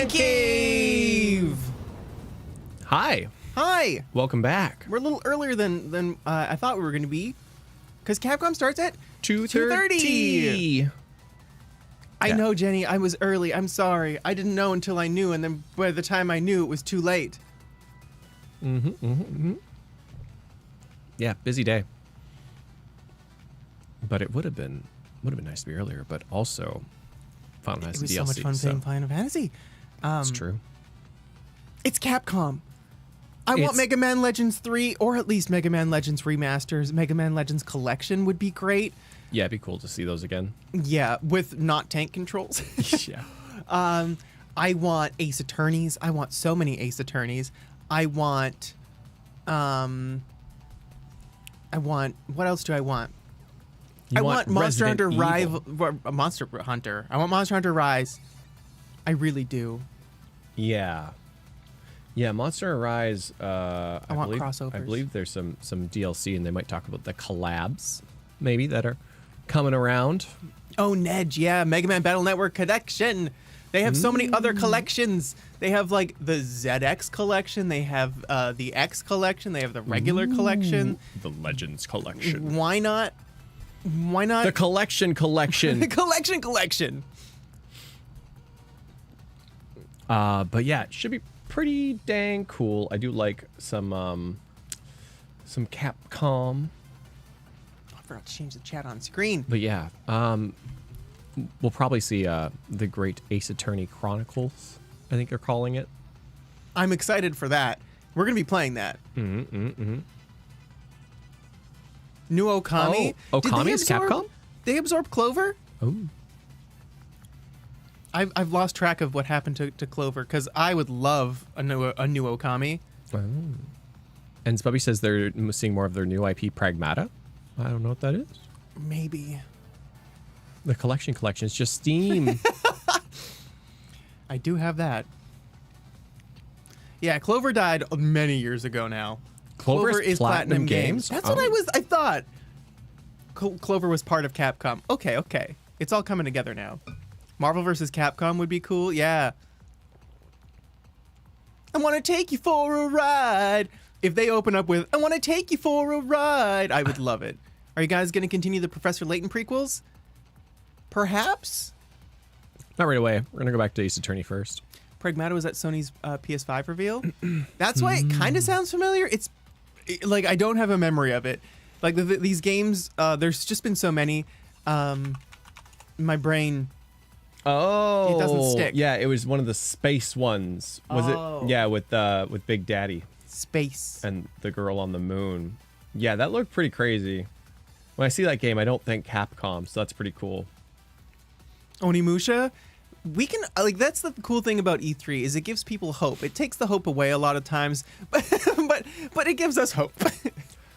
NyanCave! Hi. Hi. Welcome back. We're a little earlier than I thought we were going to be, because Capcom starts at 2:30. I know, Jenny. I was early. I'm sorry. I didn't know until I knew, and then by the time I knew, it was too late. Yeah, busy day. But it would have been nice to be earlier. But also, Final Fantasy DLC. It was so much fun playing Final Fantasy. It's true. It's Capcom. I want Mega Man Legends 3, or at least Mega Man Legends Remasters. Mega Man Legends Collection would be great. Yeah, it'd be cool to see those again. Yeah, with not tank controls. Yeah. I want Ace Attorneys. I want so many Ace Attorneys. I want, what else do I want? I want Monster Hunter Rise. Monster Hunter. I want Monster Hunter Rise. I really do. Yeah. Yeah, Monster Hunter Rise. I want crossovers. I believe there's some DLC, and they might talk about the collabs, maybe, that are coming around. Oh, Nedge, yeah, Mega Man Battle Network Collection. They have so many other collections. They have like the ZX collection. They have the X collection. They have the regular collection. The Legends collection. Why not? Why not? The collection. The collection. But yeah, it should be pretty dang cool. I do like some Capcom. I forgot to change the chat on screen. But yeah, we'll probably see the great Ace Attorney Chronicles, I think they're calling it. I'm excited for that. We're gonna be playing that. New Okami. Oh, Okami is Capcom? They absorbed Clover? Oh. I've lost track of what happened to Clover, because I would love a new Okami. Oh. And Spubby says they're seeing more of their new IP, Pragmata. I don't know what that is. Maybe. The collection is just Steam. I do have that. Yeah, Clover died many years ago now. Clover is Platinum Games? That's what I thought. Clover was part of Capcom. Okay. It's all coming together now. Marvel vs. Capcom would be cool. Yeah. I want to take you for a ride. If they open up with, I want to take you for a ride, I would love it. Are you guys going to continue the Professor Layton prequels? Perhaps? Not right away. We're going to go back to Ace Attorney first. Pragmata was at Sony's PS5 reveal. That's why it kind of sounds familiar. It's like I don't have a memory of it. Like these games, there's just been so many. My brain... Oh, it doesn't stick. Yeah, it was one of the space ones. Was it? Yeah, with Big Daddy. Space. And the girl on the moon. Yeah, that looked pretty crazy. When I see that game, I don't think Capcom, so that's pretty cool. Onimusha, we can that's the cool thing about E3 is it gives people hope. It takes the hope away a lot of times, but it gives us hope.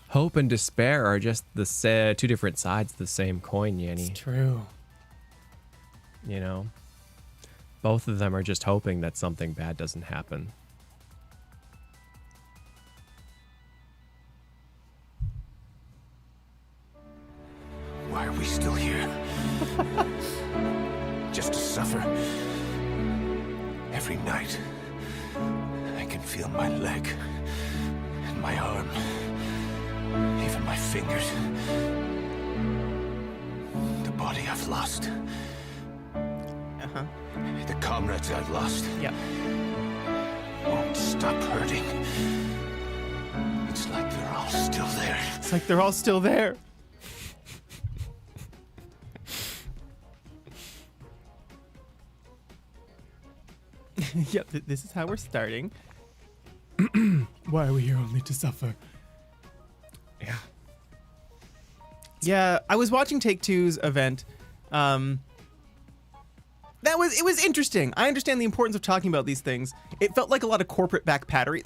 Hope and despair are just the two different sides of the same coin, Yanni. It's true. You know, both of them are just hoping that something bad doesn't happen. Why are we still here? Just to suffer. Every night, I can feel my leg and my arm, even my fingers. The body I've lost. The comrades I've lost. Yep. Won't stop hurting. It's like they're all still there. It's like they're all still there. Yep, this is how we're starting. Why are we here only to suffer? Yeah. Yeah, I was watching Take-Two's event. It was interesting. I understand the importance of talking about these things. It felt like a lot of corporate backpattery,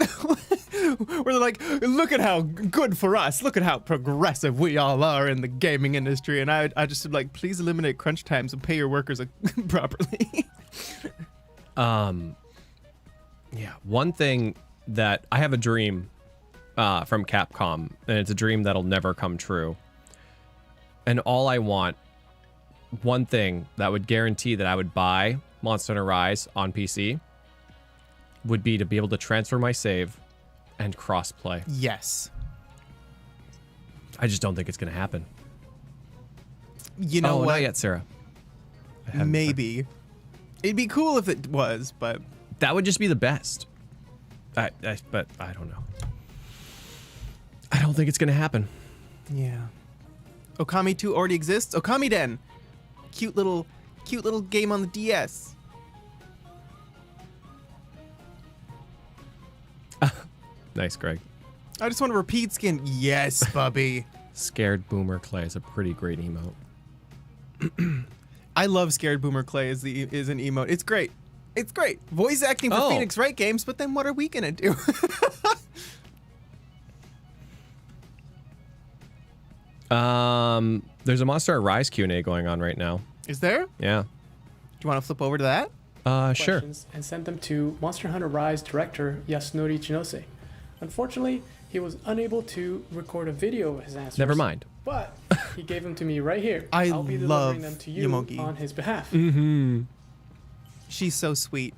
where they're like, look at how good for us. Look at how progressive we all are in the gaming industry. And I just said, like, please eliminate crunch times and pay your workers properly. Yeah, one thing that I have a dream from Capcom, and it's a dream that'll never come true. And all I want, one thing that would guarantee that I would buy Monster Hunter Rise on PC would be to be able to transfer my save and cross-play. Yes. I just don't think it's going to happen. You know what? Not yet, Sarah. Maybe. It'd be cool if it was, but... That would just be the best. But I don't know. I don't think it's going to happen. Yeah. Okami 2 already exists. Okami Den. Cute little game on the DS. Nice, Greg. I just want a repeat skin. Yes, Bubby. Scared Boomer Clay is a pretty great emote. I love Scared Boomer Clay is an emote. It's great. It's great. Voice acting for Phoenix Wright games, but then what are we gonna do? There's a Monster Rise Q&A going on right now. Is there? Yeah. Do you want to flip over to that? Sure. And sent them to Monster Hunter Rise director Yasunori Chinose. Unfortunately, he was unable to record a video of his answers. Never mind. But he gave them to me right here. I'll be love delivering them to you Yomogi. on his behalf. Mm-hmm. She's so sweet.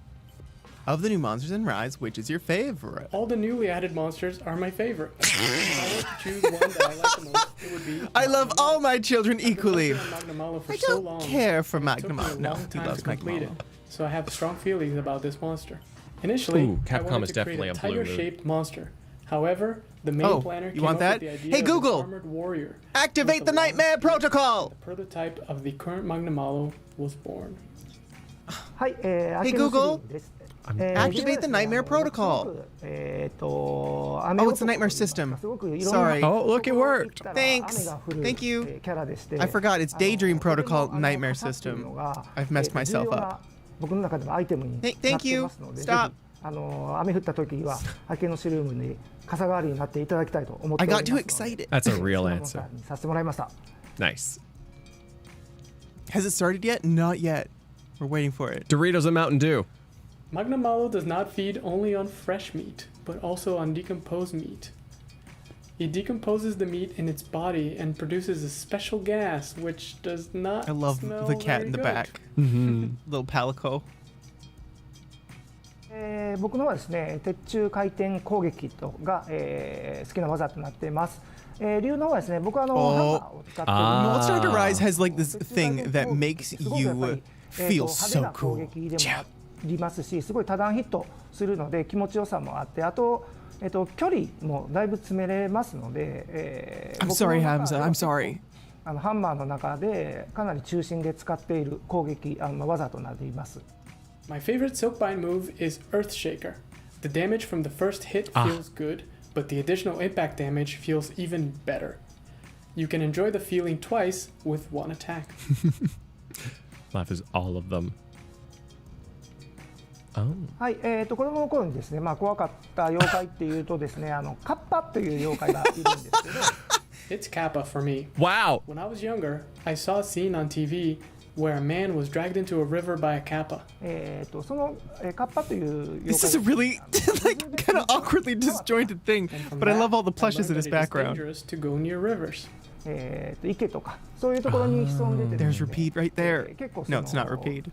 Of the new monsters in Rise, which is your favorite? All the newly added monsters are my favorite. If I were to choose one that I like the most, it would be... I love all my children equally. I don't care for Magnamalo. Magnamalo. No, he loves Magnamalo. So I have strong feelings about this monster. Initially, I Capcom wanted is to definitely create a a blue mood. tiger-shaped monster. However, the main planner came want up that? with the idea Hey of Google, this armored warrior. Activate the Nightmare Protocol. The prototype of the current Magnamalo was born. Hey Google, activate the Nightmare Protocol. Oh, it's the Nightmare System. Sorry. Oh, look, it worked. Thanks. Thank you. I forgot. It's Daydream Protocol Nightmare System. I've messed myself up. Thank you. Stop. I got too excited. That's a real answer. Nice. Has it started yet? Not yet. We're waiting for it. Doritos and Mountain Dew. Magnamalo does not feed only on fresh meat, but also on decomposed meat. It decomposes the meat in its body and produces a special gas, which does not I love smell the cat very in the good. back. Little Palico. 僕のはですね、鉄柱回転攻撃が、好きな技となっています。理由の方はですね、僕はハンマーを使って Monster Hunter Rise has like this thing that makes you feel so cool. 派手な攻撃でもありますし、すごい多段ヒットするので気持ちよさもあって、あと距離もだいぶ詰めれますので、I'm sorry, Hamza. I'm sorry. ハンマーの中でかなり中心で使っている攻撃技となっています。 My favorite Silkbind move is Earthshaker. The damage from the first hit feels good, but the additional impact damage feels even better. You can enjoy the feeling twice with one attack. Laugh is all of them. Oh. はい、子供の頃にですね、怖かった妖怪っていうとですね、カッパという妖怪がいるんですけど。It's Kappa for me. Wow. When I was younger, I saw a scene on TV where a man was dragged into a river by a kappa. そのカッパという妖怪。 This is a really like kind of awkwardly disjointed thing, but I love all the plushes in his background. It's dangerous to go near rivers. 池とかそういうところに潜んでて、 There's repeat right there. 結構 No, it's not repeat.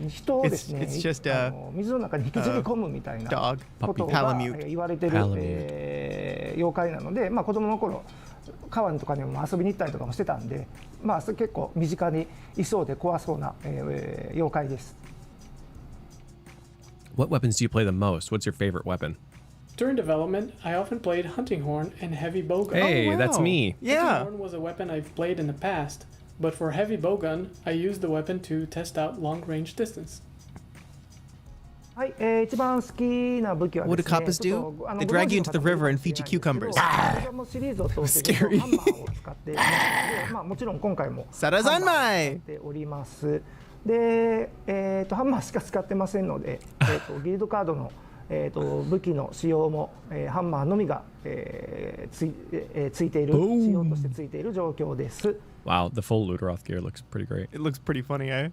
人をですね、 It's just a 水の中に引きずり込むみたいな dog. ことが Palamute. 言われてる妖怪なので、子供の頃川とかにも遊びに行ったりとかもしてたんで、結構身近にいそうで怖そうな妖怪です。 What weapons do you play the most? What's your favorite weapon? During development, I often played Hunting Horn and Heavy Bowgun. Hey, that's me. Yeah. Hunting Horn was a weapon I've played in the past, but for Heavy Bowgun, I used the weapon to test out long-range distance. はい、一番好きな武器はですね。 What do kappas do? They drag you into the river and feed you cucumbers. シリーズを通してハンマーを使っていますので、もちろん今回もハンマーを使っております。で、ハンマーしか使ってませんので、ギルドカードの武器の使用も、ハンマーのみが、ついている仕様としてついている状況です。 Wow, the full Luderoth gear looks pretty great. It looks pretty funny, eh?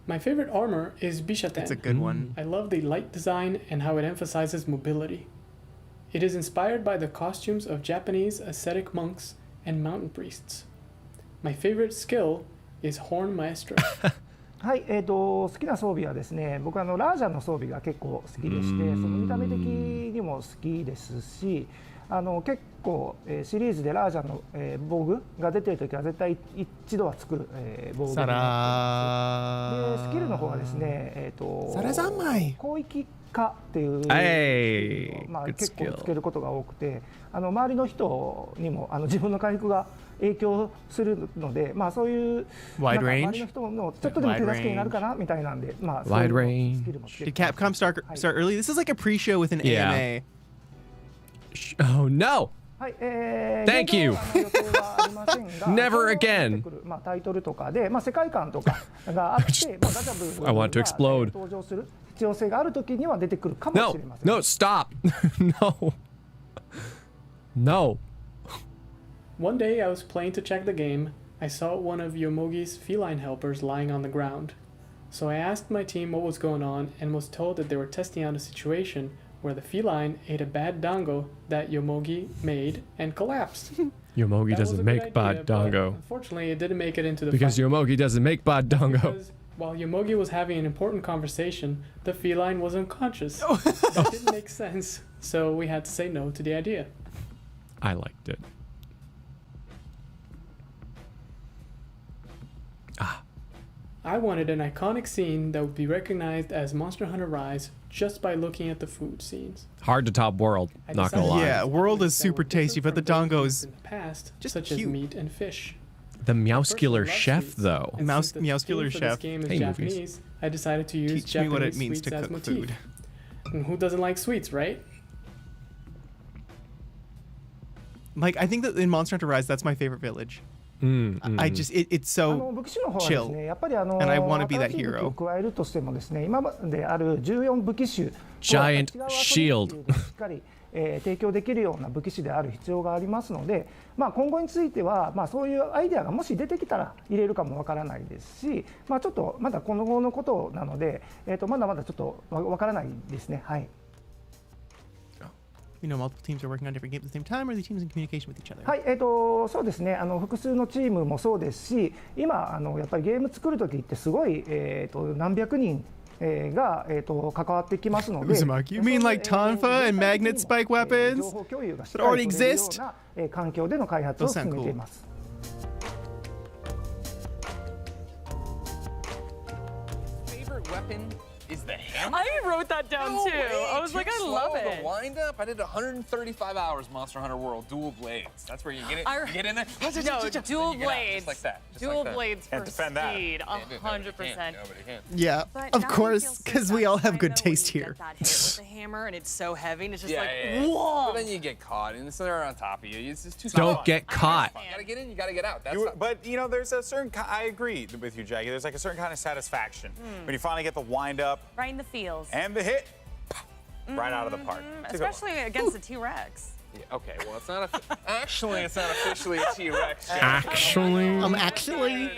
My favorite armor is Bishaten. It's a good one. I love the light design and how it emphasizes mobility. It is inspired by the costumes of Japanese ascetic monks and mountain priests. My favorite skill is Horn Maestro. はい、好きな装備はですね、僕はラージャンの装備が結構好きでして、その見た目的にも好きですし、結構、シリーズでラージャンの、防具が出ているときは絶対一度は作る、防具になっています。でスキルの方はですね、広域化っていう、結構つけることが多くて、周りの人にも自分の回復が影響するので、そういう周りの人のちょっとでも手助けになるかなみたいなんで、Wide range. Did Capcom start early? This is like a pre-show with an AMA. Oh no! Thank you. Never again. タイトルとかで、世界観とかがあって、ガチャブ I want to explode. 登場する必要性があるときには出てくるかもしれません。No, stop. No. No. One day I was playing to check the game. I saw one of Yomogi's feline helpers lying on the ground. So I asked my team what was going on and was told that they were testing out a situation where the feline ate a bad dango that Yomogi made and collapsed. Yomogi doesn't make bad dango. Unfortunately, it didn't make it into the because final. Yomogi doesn't make bad dango. Because while Yomogi was having an important conversation, the feline was unconscious. That didn't make sense, so we had to say no to the idea. I liked it. I wanted an iconic scene that would be recognized as Monster Hunter Rise just by looking at the food scenes. Hard to top World, not gonna lie. Yeah, World is super tasty, but the dango is in the past, just such cute. as meat and fish. The Meowscular Chef, though. Meowscular Chef. This game is Hey, Japanese. movies. I decided to use Teach Japanese me what it means sweets to as cook motif. food. And who doesn't like sweets, right? Like, I think that in Monster Hunter Rise, that's my favorite village. I just, it's so chill. And I want to be that hero. Giant shield. 提供できるような武器種である必要がありますので、今後については、そういうアイデアがもし出てきたら入れるかもわからないですし、ちょっとまだ今後のことなので、まだまだちょっとわからないですね。はい。You know, multiple teams are working on different games at the same time, or are the teams in communication with each other? はい、そうですね。複数のチームもそうですし、今やっぱりゲーム作るときってすごい何百人が関わってきますので。You mean like Tonfa and magnet spike weapons 情報共有がしっ that か already り取れるよ exist? うな環境での開発を進めています。Favorite weapon is the hammer. I wrote that down too. I was like, I love it. The wind up. I did 135 hours Monster Hunter World dual blades. That's where you get it. You get in there. No, dual blades. Just like that. Dual blades for speed. 100%. Yeah, of course, because we all have good taste here. That hit with the hammer and it's so heavy and it's just whoa. But then you get caught and they're on top of you. It's just too Don't get caught. You gotta get in, you gotta get out. But you know, there's a certain. I agree with you, Jackie. There's like a certain kind of satisfaction when you finally get the wind up. right in the feels. And the hit, right out of the park. Especially against the T-Rex. Yeah, okay, well, it's not actually, it's not officially a T-Rex. Actually? Actually,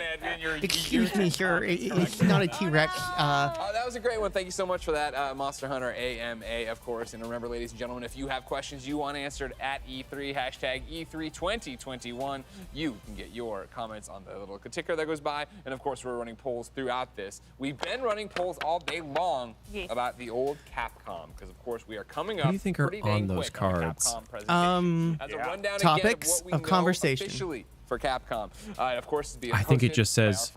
excuse me, sir, it's not a T-Rex. That was a great one. Thank you so much for that, Monster Hunter AMA, of course. And remember, ladies and gentlemen, if you have questions you want answered at E3, hashtag E32021, you can get your comments on the little ticker that goes by. And of course, we're running polls throughout this. We've been running polls all day long about the old Capcom, because of course we are coming up. What do you think are on those cards? Topics of conversation officially for Capcom. Of course, I think it just says,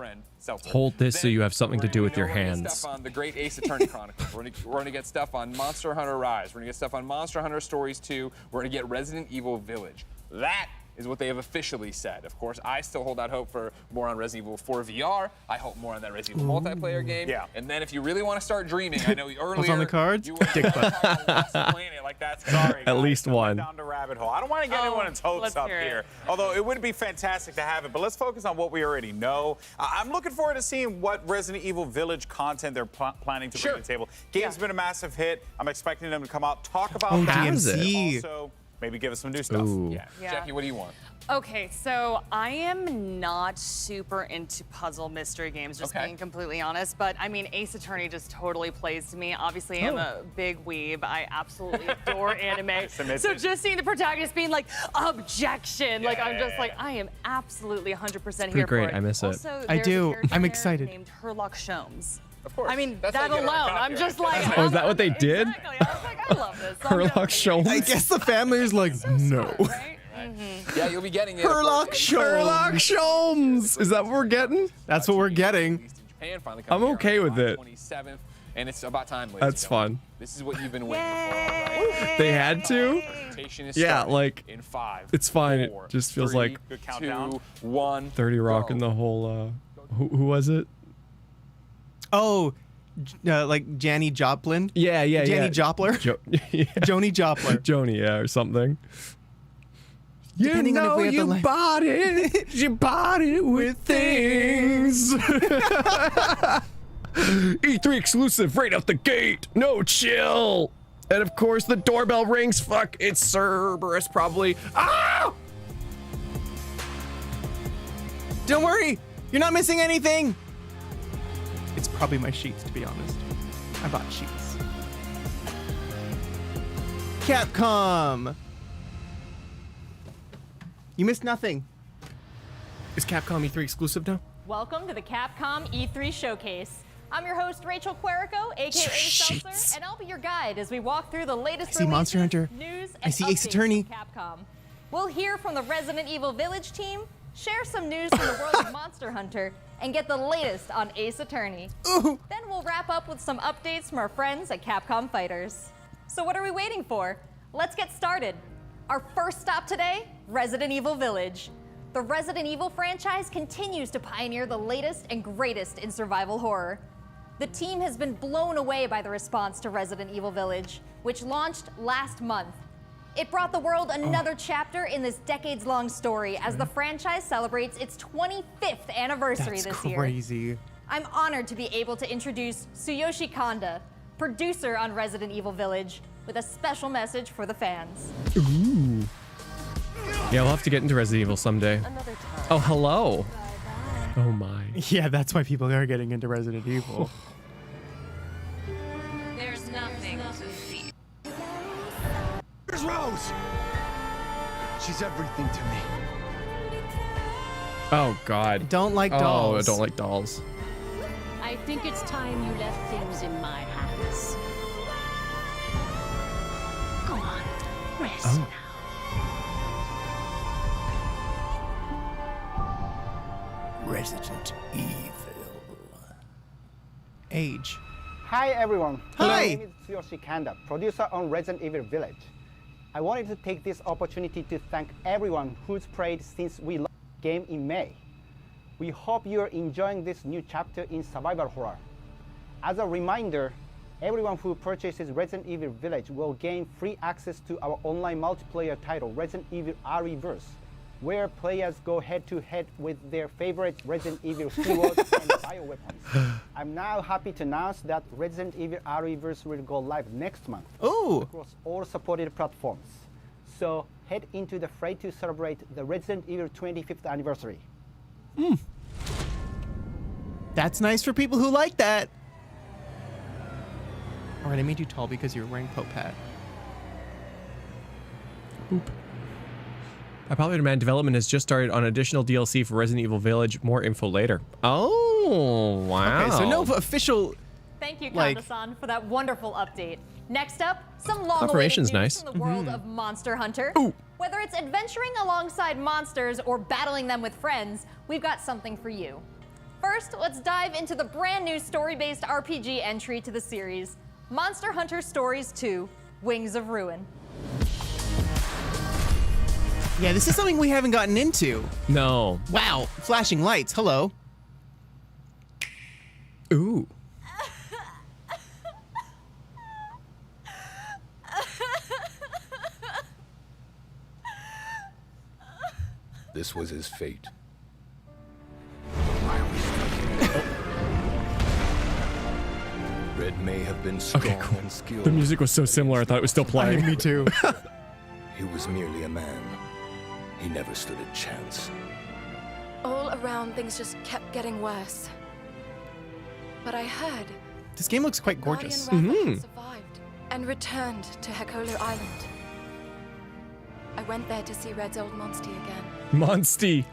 hold this so you have something to do with your hands. Stuff on the great Ace Attorney Chronicles. We're gonna get stuff on Monster Hunter Rise. We're gonna get stuff on Monster Hunter Stories 2. We're gonna get Resident Evil Village. That is what they have officially said. Of course, I still hold out hope for more on Resident Evil 4 VR. I hope more on that Resident Evil multiplayer game. Yeah. And then if you really want to start dreaming, I know earlier What's on the cards? You were talking about Lost Planet, like that's Sorry, At least one. Down the rabbit hole. I don't want to get anyone's hopes up here. Although it would be fantastic to have it, but let's focus on what we already know. I'm looking forward to seeing what Resident Evil Village content they're planning to bring to the table. Game's been a massive hit. I'm expecting them to come out, talk about DMC. also maybe give us some new stuff. Yeah. Jackie, what do you want? Okay, so I am not super into puzzle mystery games, just being completely honest. But I mean, Ace Attorney just totally plays to me. Obviously, I'm a big weeb. I absolutely adore anime. So just seeing the protagonist being like, objection, like I'm just like, I am absolutely 100% here for it. I miss it. Also, I there's do. a character I'm there excited. named Herlock Sholmes. Of course. I mean, That's that how you get alone, on I'm just like. Oh, is that what they did? Exactly. I was like, I love this. So I'm Herlock gonna- Sholmes. I guess the family is like, no. Right? Yeah, you'll be getting it. Herlock Sherlock Sholmes. Is that what we're getting? That's what we're getting. Japan, finally I'm coming here okay on with it. July 27th, and it's about time, ladies That's and gentlemen. fun. This is what you've been waiting for, right? They had to? Rotation is Yeah, starting like, in 5. it's fine. 4, It just feels 3, like Good countdown. 2, 1. 30 Rock go. and the whole, who was it? Oh, like Janny Joplin? Yeah. Janny Jopler? yeah. Joni Jopler. Joni, yeah, or something. Depending on if we have the bought it. You bought it with things. E3 exclusive right out the gate. No chill. And of course the doorbell rings. Fuck, it's Cerberus probably. Ah! Don't worry, you're not missing anything. It's probably my sheets, to be honest. I bought sheets. Capcom. You missed nothing. Is Capcom E3 exclusive now? Welcome to the Capcom E3 Showcase. I'm your host, Rachel Querico, aka Seltzer, and I'll be your guide as we walk through the latest I see Monster releases, Hunter. news, and I see Ace updates Attorney. from Capcom. We'll hear from the Resident Evil Village team, share some news from the world of Monster Hunter, and get the latest on Ace Attorney. Ooh. Then we'll wrap up with some updates from our friends at Capcom Fighters. So what are we waiting for? Let's get started. Our first stop today, Resident Evil Village. The Resident Evil franchise continues to pioneer the latest and greatest in survival horror. The team has been blown away by the response to Resident Evil Village, which launched last month. It brought the world another chapter in this decades-long story as the franchise celebrates its 25th anniversary this year. Crazy. I'm honored to be able to introduce Tsuyoshi Kanda, producer on Resident Evil Village, with a special message for the fans. Ooh. Yeah, we'll have to get into Resident Evil someday. Oh, hello. Oh my. Yeah, that's why people are getting into Resident Evil. There's nothing to fear. Where's Rose? She's everything to me. Oh God. I don't like dolls. Oh, I don't like dolls. I think it's time you left things in my hands. Go on, rest now. Resident Evil. Age. Hi everyone. Hi. My name is Tsuyoshi Kanda, producer on Resident Evil Village. I wanted to take this opportunity to thank everyone who's played since we launched the game in May. We hope you're enjoying this new chapter in survival horror. As a reminder, everyone who purchases Resident Evil Village will gain free access to our online multiplayer title, Resident Evil RE-verse, where players go head-to-head with their favorite Resident Evil keywords and bioweapons. I'm now happy to announce that Resident Evil RE-verse will go live next month across all supported platforms. So head into the fray to celebrate the Resident Evil 25th anniversary. That's nice for people who like that. All right, I made you tall because you're wearing Pope hat. Oop. A popular demand development has just started on additional DLC for Resident Evil Village. More info later. Oh, wow. Okay, so no official. Thank you, Like- Kanda-san, for that wonderful update. Next up, some long-awaited Confirmation's news nice. from the world of Monster Hunter. Ooh. Whether it's adventuring alongside monsters or battling them with friends, we've got something for you. First, let's dive into the brand new story-based RPG entry to the series, Monster Hunter Stories 2: Wings of Ruin. Yeah, this is something we haven't gotten into. No. Wow, flashing lights. Hello. Ooh. This was his fate. Red may have been strong Okay, cool. and skilled. The music was so similar, I thought it was still playing. Me too. He was merely a man. he never stood a chance. All around, things just kept getting worse. But I heard This game looks quite gorgeous. Guardian Ratha survived and returned to Hekolu Island. I went there to see Red's old Monsty again. Monsty.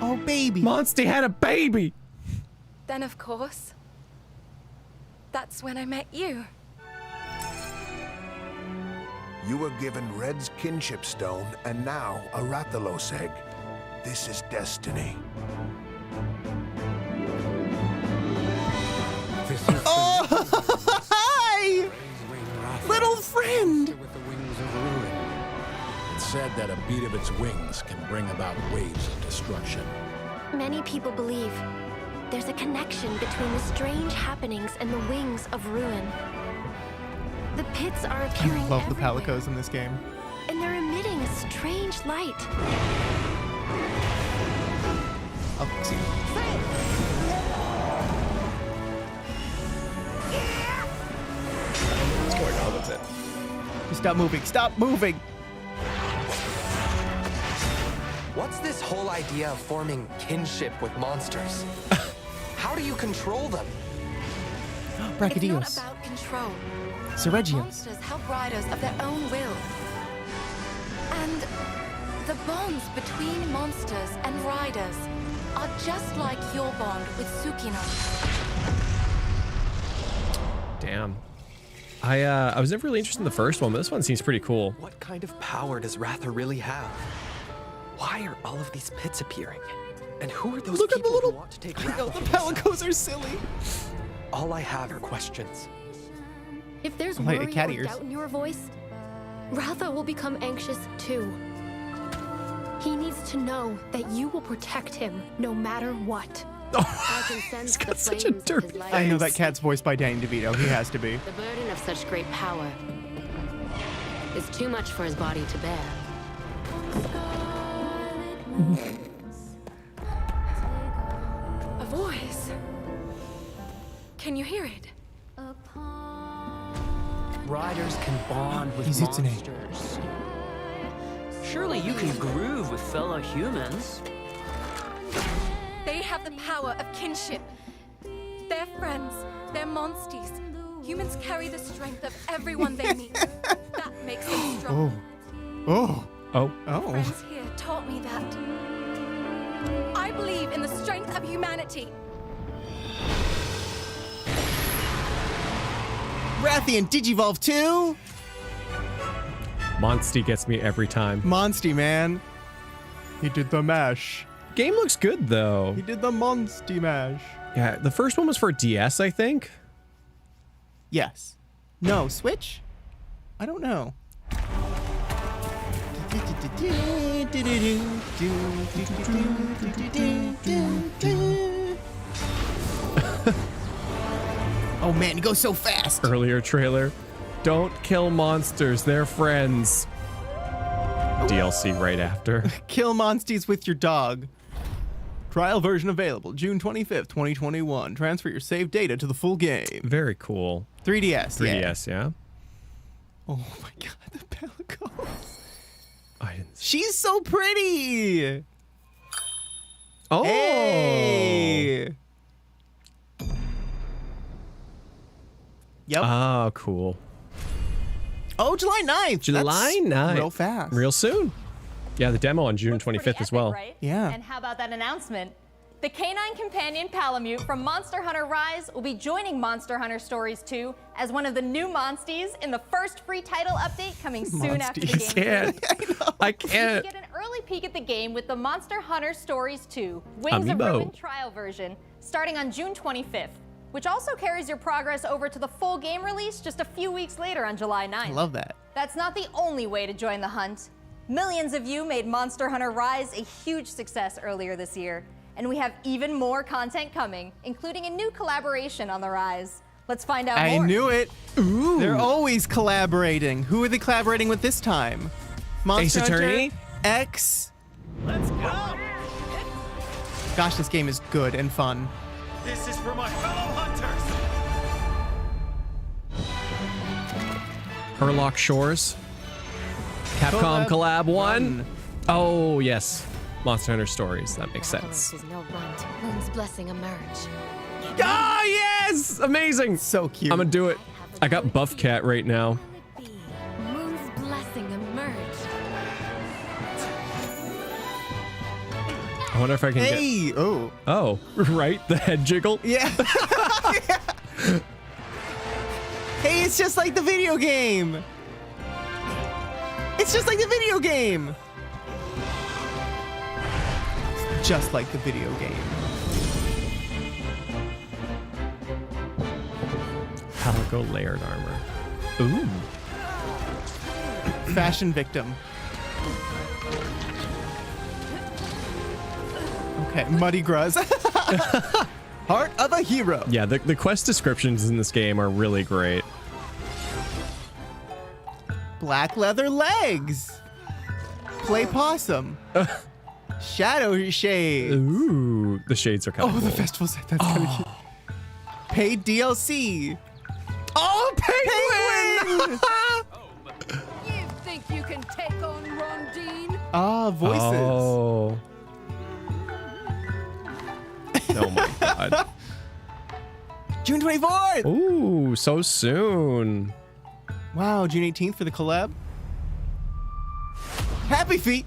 Oh, baby. Monsty had a baby. Then, of course, that's when I met you. You were given Red's kinship stone and now a Rathalos egg. This is destiny. Oh, hi! Little friend! With the wings of ruin. It's said that a beat of its wings can bring about waves of destruction. Many people believe there's a connection between the strange happenings and the wings of ruin. The pits are appearing I love the everywhere, Palicos in this game. and they're emitting a strange light. Oh, see. What's going on with it? Stop moving. Stop moving. What's this whole idea of forming kinship with monsters? How do you control them? Brachydios. It's not about control. Seregios. Monsters help riders of their own will. And the bonds between monsters and riders are just like your bond with Tsukino. Damn. I was never really interested in the first one, but this one seems pretty cool. What kind of power does Ratha really have? Why are all of these pits appearing? And who are those people who want to take Ratha? The Palicos are silly. All I have are questions. If there's Like worry cat or ears. doubt in your voice, Ratha will become anxious too. He needs to know that you will protect him no matter what. I can sense the Such a flames of his derpy. light. I know that cat's voiced by Danny DeVito. He has to be. The burden of such great power is too much for his body to bear. A voice. Can you hear it? Riders can bond with Izitsune. monsters. Surely you can groove with fellow humans. They have the power of kinship. They're friends. They're monsties. Humans carry the strength of everyone they meet. That makes them strong. Oh. Oh. Oh. Friends here taught me that. I believe in the strength of humanity. Rathian Digivolve 2. Monsty gets me every time. Monsty, man. He did the mash. Game looks good though. He did the Monsty mash. Yeah, the first one was for DS, I think. Yes. No, Switch? I don't know. Oh man, he goes so fast. Earlier trailer. Don't kill monsters, they're friends. DLC right after. Kill monsties with your dog. Trial version available June 25th, 2021. Transfer your saved data to the full game. Very cool. 3DS. 3DS, yeah. Oh my god, the Palicos. I didn't She's so pretty. Oh. Hey. Yep. Oh, cool. Oh, July 9th. July 9th. Real fast. Real soon. Yeah, the demo on June 25th as well. Right? Yeah. And how about that announcement? The canine companion Palamute from Monster Hunter Rise will be joining Monster Hunter Stories 2 as one of the new Monsties in the first free title update coming soon after the game. I can't. You get an early peek at the game with the Monster Hunter Stories 2 Wings of Amiibo. Ruin trial version starting on June 25th, which also carries your progress over to the full game release just a few weeks later on July 9th. I love that. That's not the only way to join the hunt. Millions of you made Monster Hunter Rise a huge success earlier this year, and we have even more content coming, including a new collaboration on the Rise. Let's find out more. I knew it. Ooh. They're always collaborating. Who are they collaborating with this time? Monster Ace Hunter Attorney? X. Let's go! Gosh, this game is good and fun. This is for my fellow hunters! Herlock Shores. Capcom Collab 1. Oh, yes. Monster Hunter Stories. That makes sense. Is no runt. Moon's blessing emerge. Ah, yes! Amazing. So cute. I'm gonna do it. I got Buff Cat right now. Moon's blessing emerge. I wonder if I can get... Hey! Oh. Oh, right? The head jiggle? Yeah. Hey, it's just like the video game. It's just like the video game. It's just like the video game. Calico layered armor. Ooh. Fashion victim. Okay, Muddy Gruz. Heart of a hero. Yeah, the quest descriptions in this game are really great. Black leather legs. Play possum. Shadow shade. Ooh, the shades are kind of Oh, cool. the festival set. That's kind of cute. Paid DLC. Oh, penguin! You think you can take on Rondine? Ah, voices. Oh. Oh my god. June 24th. Ooh, so soon. Wow, June 18th for the collab. Happy feet.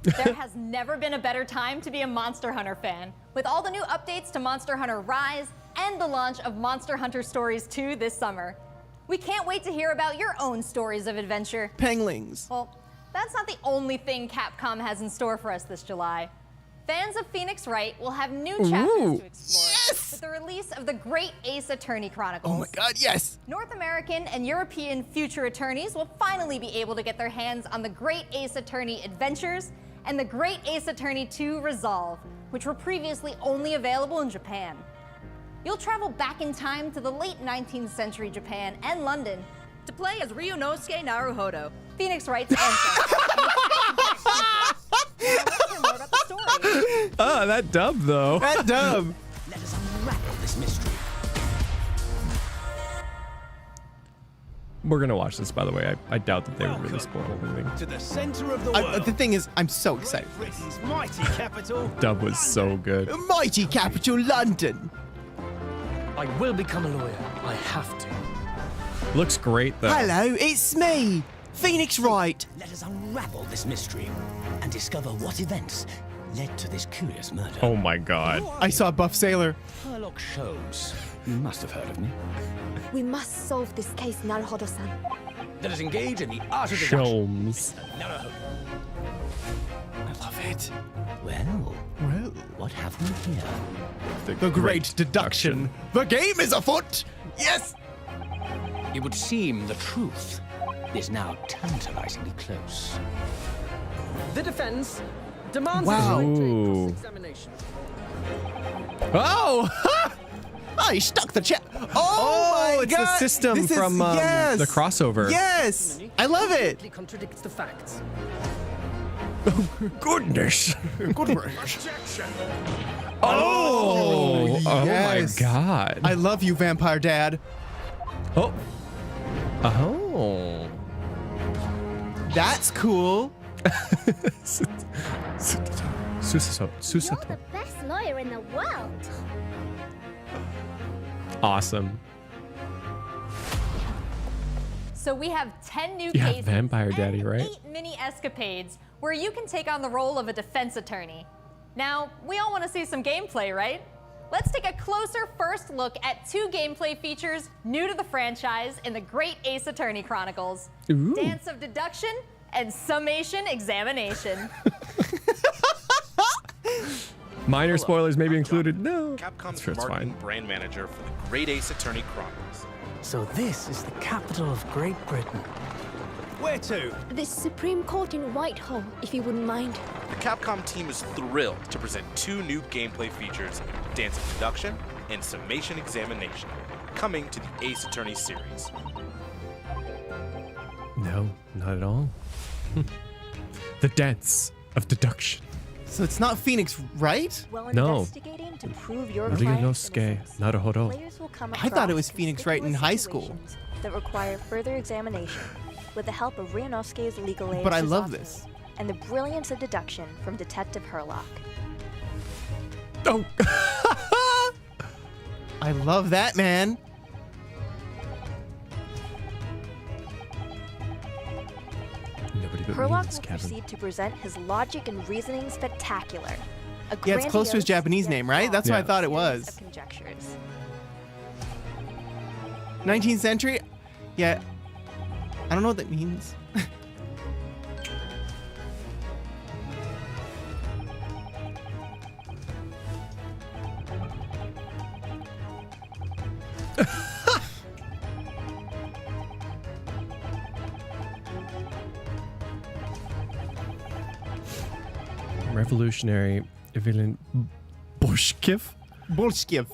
There has never been a better time to be a Monster Hunter fan. With all the new updates to Monster Hunter Rise and the launch of Monster Hunter Stories 2 this summer. We can't wait to hear about your own stories of adventure. Penglings. Well, that's not the only thing Capcom has in store for us this July. Fans of Phoenix Wright will have new chapters to explore with the release of the Great Ace Attorney Chronicles. Oh my god, yes! North American and European future attorneys will finally be able to get their hands on the Great Ace Attorney Adventures and the Great Ace Attorney 2 Resolve, which were previously only available in Japan. You'll travel back in time to the late 19th century Japan and London to play as Ryunosuke Naruhodo, Phoenix Wright's ancestor. More about the story. Oh, that dub though. That dub. Let us unravel this mystery. We're gonna watch this, by the way. I doubt that they would really spoil anything. To the center of the world. The thing is, I'm so excited for this. Britain's mighty capital. Dub was so good. Mighty capital London. I will become a lawyer. I have to. Looks great though. Hello, it's me, Phoenix Wright. Let us unravel this mystery and discover what events led to this curious murder. Oh my god. I saw Buff Sailor. Sherlock Holmes. You must have heard of me. We must solve this case, Naruhodo-san. Let us engage in the art of deduction. Sholmes. Naruhodo. I love it. Well, what have we here? The great deduction. The game is afoot. Yes. It would seem the truth is now tantalizingly close. The defense demands Wow. a Ooh. examination. Oh! Oh, he stuck the chat. Oh, my it's god. the system This is- from yes. the crossover. Yes. I love it. It contradicts the facts. Goodness. Goodness. Oh, yes. my god. I love you, Vampire Dad. Oh. Oh. That's cool. Susato. the best lawyer in the world. Awesome. So we have 10 new Yeah, cases Vampire Daddy, and right? 8 mini escapades where you can take on the role of a defense attorney. Now, we all want to see some gameplay, right? Let's take a closer first look at 2 gameplay features new to the franchise in the Great Ace Attorney Chronicles. Ooh. Dance of Deduction and Summation Examination. Minor spoilers may be included. No. Capcom's Sure, it's marketing fine. brand manager for the Great Ace Attorney Chronicles. So this is the capital of Great Britain. Where to? The Supreme Court in Whitehall, if you wouldn't mind. The Capcom team is thrilled to present 2 new gameplay features, Dance of Deduction and Summation Examination, coming to the Ace Attorney series. No, not at all. The dance of deduction. So it's not Phoenix, right? While No. investigating to prove your client's Ryunosuke innocence, Naruhodo. players will come I thought it across was Phoenix Wright in conspicuous high school. situations that require further examination with the help of Ryunosuke's legal aid. But I love this. and the brilliance of deduction from Detective Herlock. Oh. I love that, man. Herlock will proceed to present his logic and reasoning spectacular. Yeah, it's close to his Japanese name, right? That's what I thought it was. Of conjectures. 19th century? Yeah. I don't know what that means. Revolutionary villain Bolshkiv? Bolshkiv.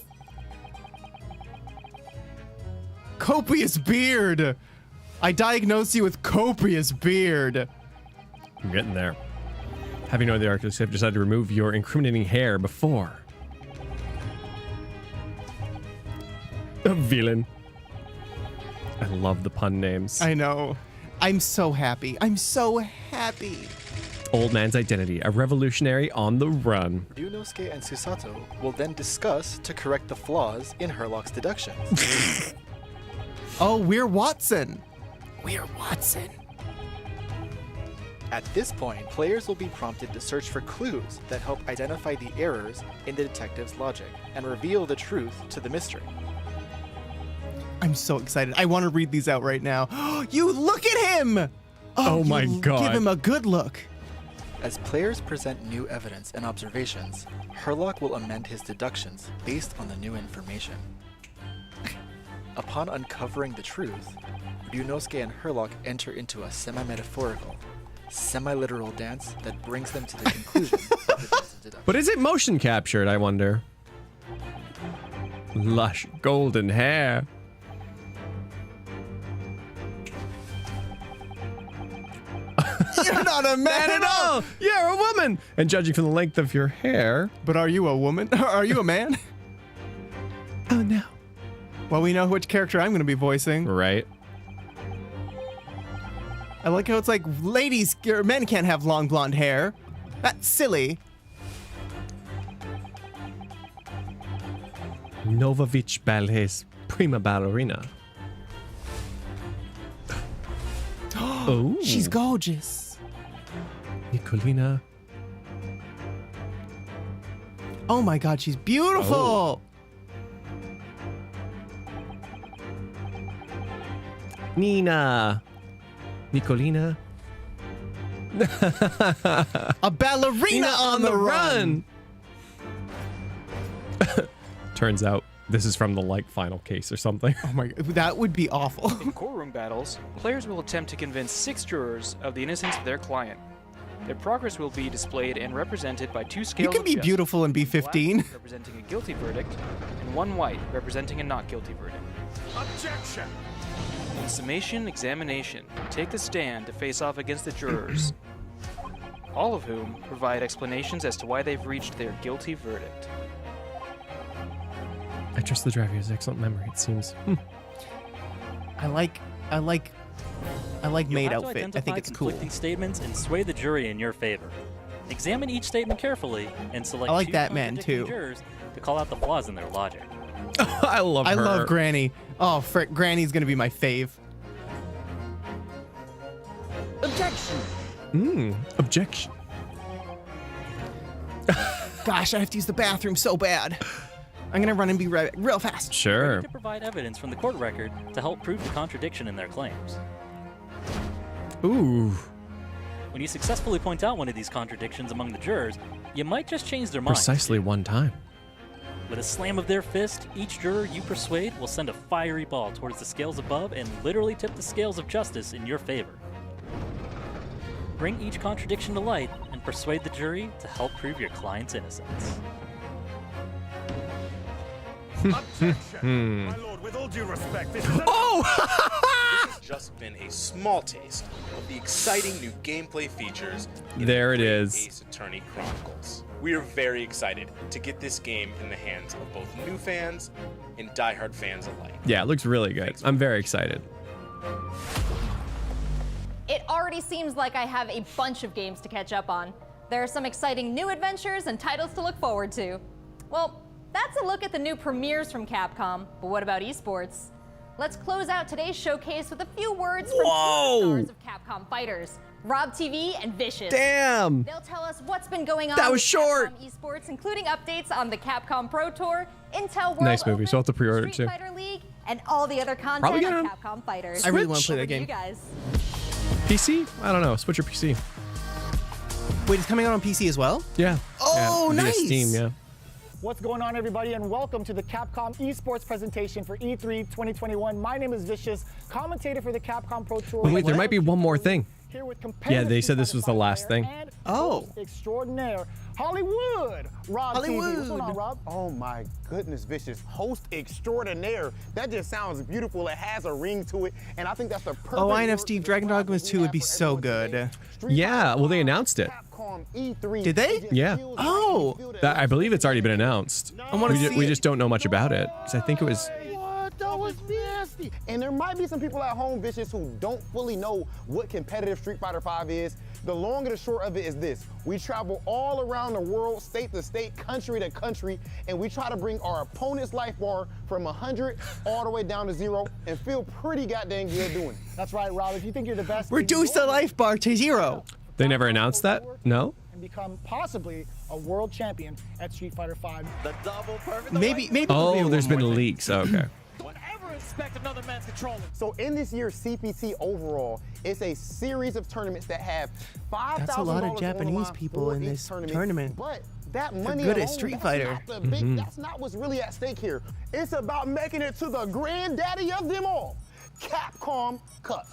Copious beard. I diagnose you with copious beard. I'm getting there. Having known the architects have decided to remove your incriminating hair before. A villain. I love the pun names. I know. I'm so happy. I'm so happy. Old man's identity, a revolutionary on the run. Ryunosuke and Susato will then discuss to correct the flaws in Herlock's deductions. Oh, we're Watson. We're Watson. At this point, players will be prompted to search for clues that help identify the errors in the detective's logic and reveal the truth to the mystery. I'm so excited. I want to read these out right now. You look at him! Oh my God. Give him a good look. As players present new evidence and observations, Herlock will amend his deductions based on the new information. Upon uncovering the truth, Ryunosuke and Herlock enter into a semi-metaphorical, semi-literal dance that brings them to the conclusion of the dance of deduction. But is it motion captured, I wonder? Lush golden hair. You're not a man at all. You're a woman. And judging from the length of your hair. But are you a woman? Are you a man? Oh, no. Well, we know which character I'm going to be voicing. Right. I like how it's like ladies or men can't have long blonde hair. That's silly. Novovich Ballet's prima ballerina. Oh, she's gorgeous. Nicolina. Oh my God, she's beautiful. Oh. Nina. Nicolina. A ballerina on the run. Turns out this is from the final case or something. Oh my God, that would be awful. In courtroom battles, players will attempt to convince 6 jurors of the innocence of their client. Their progress will be displayed and represented by 2 scales. You can be of beautiful and be 15. Black, representing a guilty verdict, and 1 white, representing a not guilty verdict. Objection! In summation examination, take the stand to face off against the jurors, all of whom provide explanations as to why they've reached their guilty verdict. I trust the driver has excellent memory, it seems. I like maid outfit. I think it's cool. Conflicting statements and sway the jury in your favor. Examine each statement carefully and select I like 2 that man contradicting too. jurors to call out the flaws in their logic. I love her. I love Granny. Oh, frick, Granny's gonna be my fave. Objection. Objection. Gosh, I have to use the bathroom so bad. I'm gonna run and be real fast. Sure. To provide evidence from the court record to help prove the contradiction in their claims. Ooh. When you successfully point out one of these contradictions among the jurors, you might just change their mind. Precisely one time. With a slam of their fist, each juror you persuade will send a fiery ball towards the scales above and literally tip the scales of justice in your favor. Bring each contradiction to light and persuade the jury to help prove your client's innocence. Objection! My lord, with all due respect, this is This has just been a small taste of the exciting new gameplay features in There it the is. Ace Attorney Chronicles. We are very excited to get this game in the hands of both new fans and diehard fans alike. Yeah, it looks really good. I'm very excited. It already seems like I have a bunch of games to catch up on. There are some exciting new adventures and titles to look forward to. Well, that's a look at the new premieres from Capcom, but what about esports? Let's close out today's showcase with a few words from two stars of Capcom fighters, Rob TV and Vicious. Damn! They'll tell us what's been going on That was with short. Capcom Esports, including updates on the Capcom Pro Tour, Intel World Nice movie, so I'll have to pre-order it Street too. Fighter League, and all the other content Probably on gonna- Capcom Fighters. I really want to play that Over to game. you guys. PC? I don't know. Switch your PC. Wait, it's coming out on PC as well? Yeah. Oh, via nice. Steam, yeah. What's going on, everybody, and welcome to the Capcom Esports presentation for E3 2021. My name is Vicious, commentator for the Capcom Pro Tour. Wait, there might be one more thing. Here with Yeah, they said this was the last thing. Oh, extraordinaire, Hollywood. Rob TV. What's going on, Rob? Oh my goodness, Vicious. Host extraordinaire. That just sounds beautiful. It has a ring to it, and I think that's the perfect Oh, word INFC Dragon Dogma 2 would be so good. Yeah, well, they announced it. E3. Did they? Yeah. Oh. I believe it's already been announced. We just don't know much about it. 'Cause I think it was... What? That was nasty. And there might be some people at home, Vicious, who don't fully know what competitive Street Fighter V is. The long and the short of it is this. We travel all around the world, state to state, country to country, and we try to bring our opponent's life bar from 100 all the way down to 0 and feel pretty goddamn good doing it. That's right, Rob. If you think you're the best, Reduce the life bar to 0. They never announced that? No? and become possibly a world champion at Street Fighter V. The double perfect. Maybe. Oh, there's been leaks. Oh, okay. Expect another man's controlling. So in this year's CPT overall, it's a series of tournaments that have $5,000. That's a lot of Japanese people in this tournament. But that money good at alone, Street that's Fighter. not the big- That's not what's really at stake here. It's about making it to the granddaddy of them all, Capcom Cup.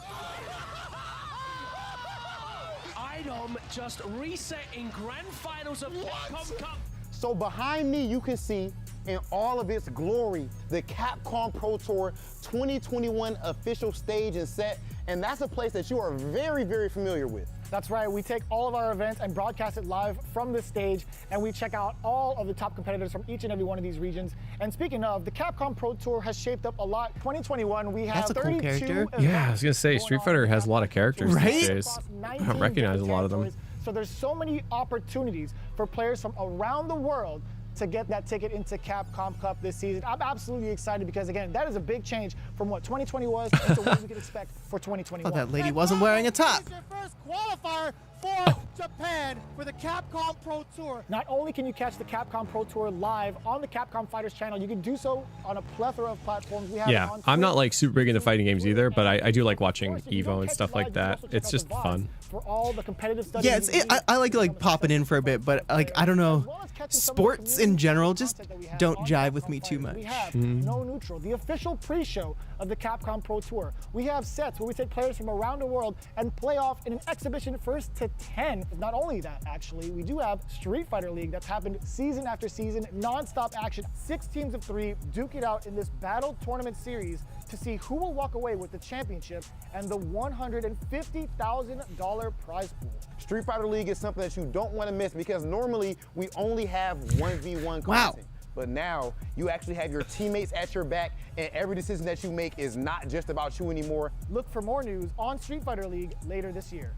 Item just reset in grand finals of Capcom Cup. So behind me, you can see in all of its glory, the Capcom Pro Tour 2021 official stage and set, and that's a place that you are very, very familiar with. That's right, we take all of our events and broadcast it live from this stage, and we check out all of the top competitors from each and every one of these regions. And speaking of, the Capcom Pro Tour has shaped up a lot. 2021, we have That's a cool 32 character. events. Yeah, I was going to say, Street Fighter has a lot of characters these days. I don't recognize a lot of them. So there's so many opportunities for players from around the world to get that ticket into Capcom Cup this season. I'm absolutely excited because, again, that is a big change from what 2020 was into what we can expect for 2021. Oh, that lady wasn't wearing a top. First qualifier for Japan for the Capcom Pro Tour. Not only can you catch the Capcom Pro Tour live on the Capcom Fighters channel, you can do so on a plethora of platforms. We have Yeah, on I'm not like super big into fighting games either, but I do like watching Evo and stuff like that. It's just fun. For all the competitive stuff. Yeah, I like popping in for a bit, but like I don't know, sports in general just don't jive with me too much. We have No Neutral, the official pre-show of the Capcom Pro Tour. We have sets where we take players from around the world and play off in an exhibition first to 10. Not only that, actually, we do have Street Fighter League that's happened season after season, non-stop action, 6 teams of 3 duke it out in this battle tournament series to see who will walk away with the championship and the $150,000 prize pool. Street Fighter League is something that you don't want to miss because normally we only have 1v1 content. Wow. But now you actually have your teammates at your back, and every decision that you make is not just about you anymore. Look for more news on Street Fighter League later this year.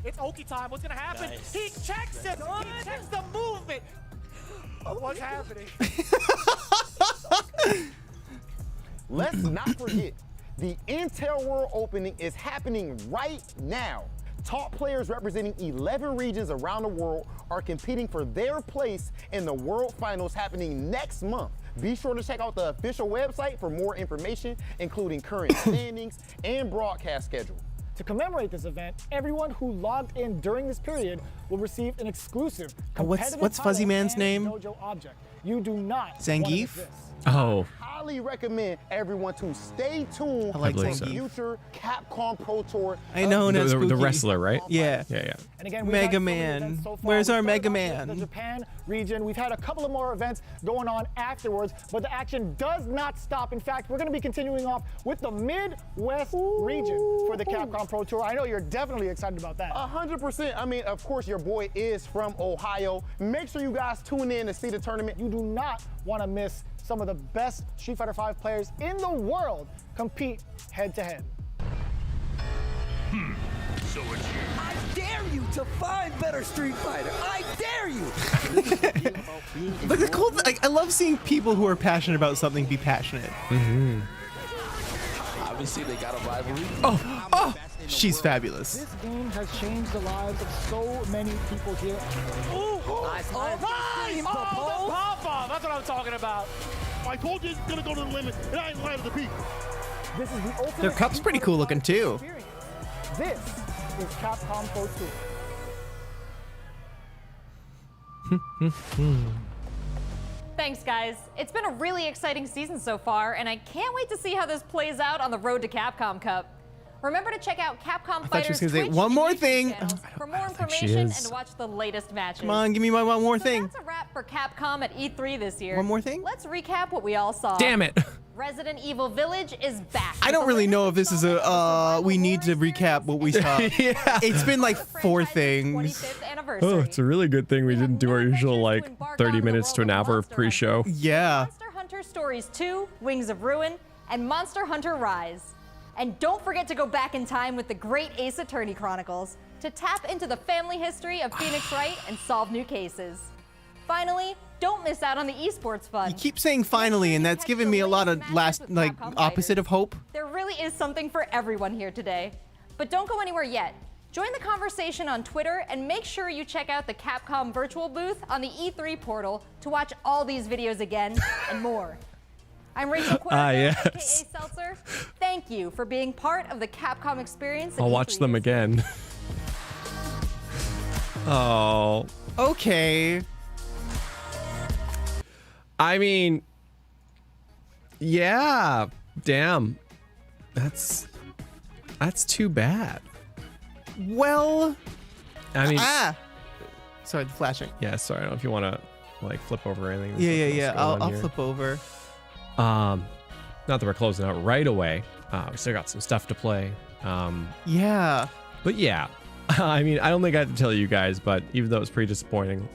It's Oki time. What's gonna happen? Nice. He checks it. He checks the movement. What's happening? Let's not forget, the Intel World Opening is happening right now. Top players representing 11 regions around the world are competing for their place in the World Finals happening next month. Be sure to check out the official website for more information, including current standings and broadcast schedule. To commemorate this event, everyone who logged in during this period will receive an exclusive competitive what's Fuzzy title Man's and name? Dojo object. You do not Zangief? wanna miss this. Oh. Highly recommend everyone to stay tuned I like for Zangief. future Capcom Pro Tour. I know The, that's the wrestler, right? Yeah. Yeah. And again, we've Mega had so many Man. events so far. Where's We our started Mega off with Man? The Japan region. We've had a couple of more events going on afterwards, but the action does not stop. In fact, we're going to be continuing off with the Midwest region for the Capcom Pro Tour. I know you're definitely excited about that. 100%. I mean, of course, your boy is from Ohio. Make sure you guys tune in to see the tournament. You do not want to miss some of the best Street Fighter V players in the world compete head-to-head. I dare you to find better Street Fighter. I dare you. But the cool thing, I love seeing people who are passionate about something be passionate. Mm-hmm. Obviously, they got a rivalry. Oh, she's fabulous. This game has changed the lives of so many people here. Nice! The pop-off! That's what I'm talking about. I told you it's gonna go to the limit, and I ain't lying to the peak. This is the ultimate. Their cup's pretty cool looking too. This is Capcom Pro Tour. Thanks, guys. It's been a really exciting season so far, and I can't wait to see how this plays out on the road to Capcom Cup. Remember to check out Capcom Fighters' she was gonna say Twitch one and more YouTube thing. channels for more think she information and is. to watch the latest matches. Come on, give me my one more thing. That's a wrap for Capcom at E3 this year. One more thing? Let's recap what we all saw. Damn it. Resident Evil Village is back. I don't really know if this is a, we need to recap what we saw. Yeah. It's been like 4 things. Oh, it's a really good thing we didn't do our usual like 30 minutes to an hour of pre-show. Yeah. Monster Hunter Stories 2, Wings of Ruin, and Monster Hunter Rise. And don't forget to go back in time with the great Ace Attorney Chronicles to tap into the family history of Phoenix Wright and solve new cases. Finally, don't miss out on the esports fun. You keep saying finally, and that's giving me a lot of opposite of hope. There really is something for everyone here today. But don't go anywhere yet. Join the conversation on Twitter and make sure you check out the Capcom virtual booth on the E3 portal to watch all these videos again and more. I'm Rachel Cuervo, yes. aka Seltzer. Thank you for being part of the Capcom experience. I'll watch them again. Oh. Okay. I mean, yeah, damn. That's too bad. Well, I mean, sorry, the flashing. Yeah, sorry. I don't know if you want to like flip over or anything. Yeah. I'll flip over. Not that we're closing out right away. We still got some stuff to play. Yeah. But yeah, I mean, I don't think I have to tell you guys, but even though it's pretty disappointing,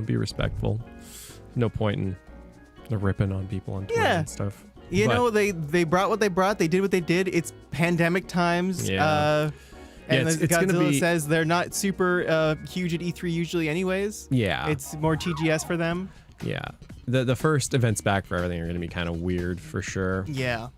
be respectful. No point in ripping on people on Twitter and stuff. You know, they brought what they brought. They did what they did. It's pandemic times. Yeah. And it's Godzilla gonna be, says they're not super huge at E3 usually anyways. Yeah. It's more TGS for them. Yeah. The first events back for everything are going to be kind of weird for sure. Yeah.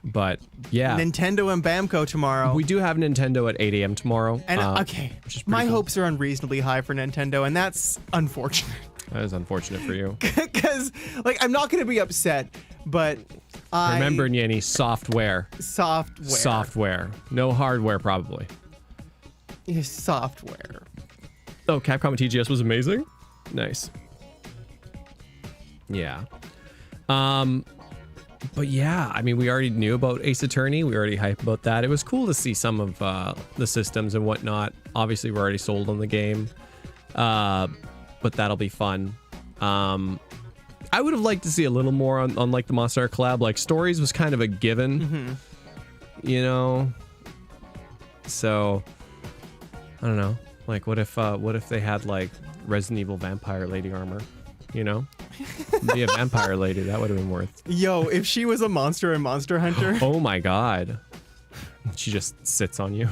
But yeah. Nintendo and Bamco tomorrow. We do have Nintendo at 8 a.m. tomorrow. And okay, my hopes are unreasonably high for Nintendo, and that's unfortunate. That is unfortunate for you. Because, like, I'm not going to be upset, but remember, Nyanny, software. Software. No hardware, probably. Software. Oh, Capcom and TGS was amazing? Nice. Yeah. But yeah, I mean, we already knew about Ace Attorney. We already hyped about that. It was cool to see some of the systems and whatnot. Obviously, we're already sold on the game. But that'll be fun. I would have liked to see a little more on like the Monster Hunter collab. Like, Stories was kind of a given, you know? So, I don't know. Like, what if they had, like, Resident Evil Vampire Lady armor, you know? Be a vampire lady. That would have been worth. Yo, if she was a monster in Monster Hunter. Oh my god. She just sits on you.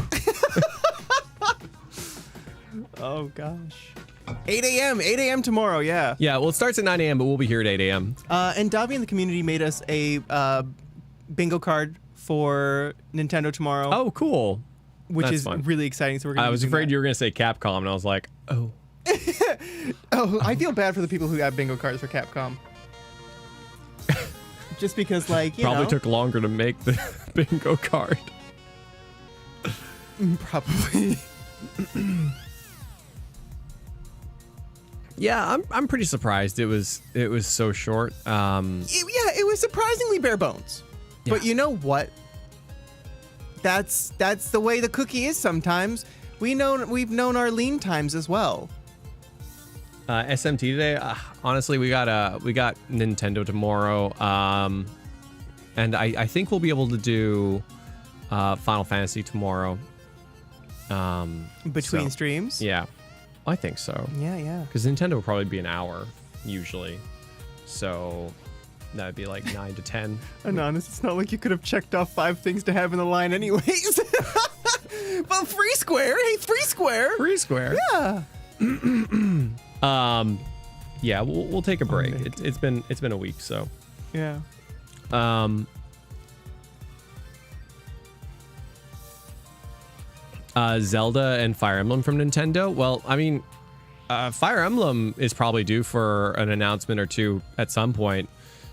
Oh gosh. 8 a.m. tomorrow, yeah. Yeah, well, it starts at 9 a.m., but we'll be here at 8 a.m. And Davi in the community made us a bingo card for Nintendo tomorrow. Oh, cool. Which That's is fun. really exciting. So we're gonna I was afraid you were going to say Capcom, and I was like, oh. Oh, I feel bad for the people who got bingo cards for Capcom. Just because, like, you Probably know. took longer to make the bingo card. Probably. Yeah, I'm pretty surprised it was so short. It was surprisingly bare bones. Yeah. But you know what? That's the way the cookie is sometimes. We've known our lean times as well. SMT today, honestly, we got Nintendo tomorrow, and I think we'll be able to do Final Fantasy tomorrow. Between streams? Yeah, I think so. Yeah. Because Nintendo will probably be an hour usually, so that would be like 9 to 10. And honest, it's not like you could have checked off 5 things to have in the line anyways. Well, free square. Hey, free square. Free square. Yeah. Yeah, we'll take a break. It's been a week, so. Yeah. Zelda and Fire Emblem from Nintendo. Well, I mean, Fire Emblem is probably due for an announcement or two at some point.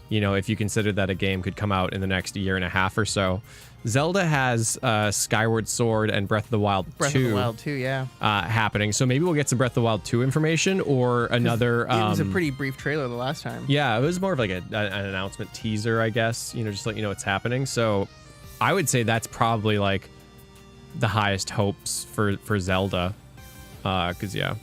You know, if you consider that a game could come out in the next year and a half or so. Zelda has Skyward Sword and Breath of the Wild 2. Breath of the Wild 2, yeah. Happening. So maybe we'll get some Breath of the Wild 2 information or another. It was a pretty brief trailer the last time. Yeah, it was more of like an announcement teaser, I guess. You know, just let you know what's happening. So I would say that's probably like the highest hopes for Zelda. Because, yeah.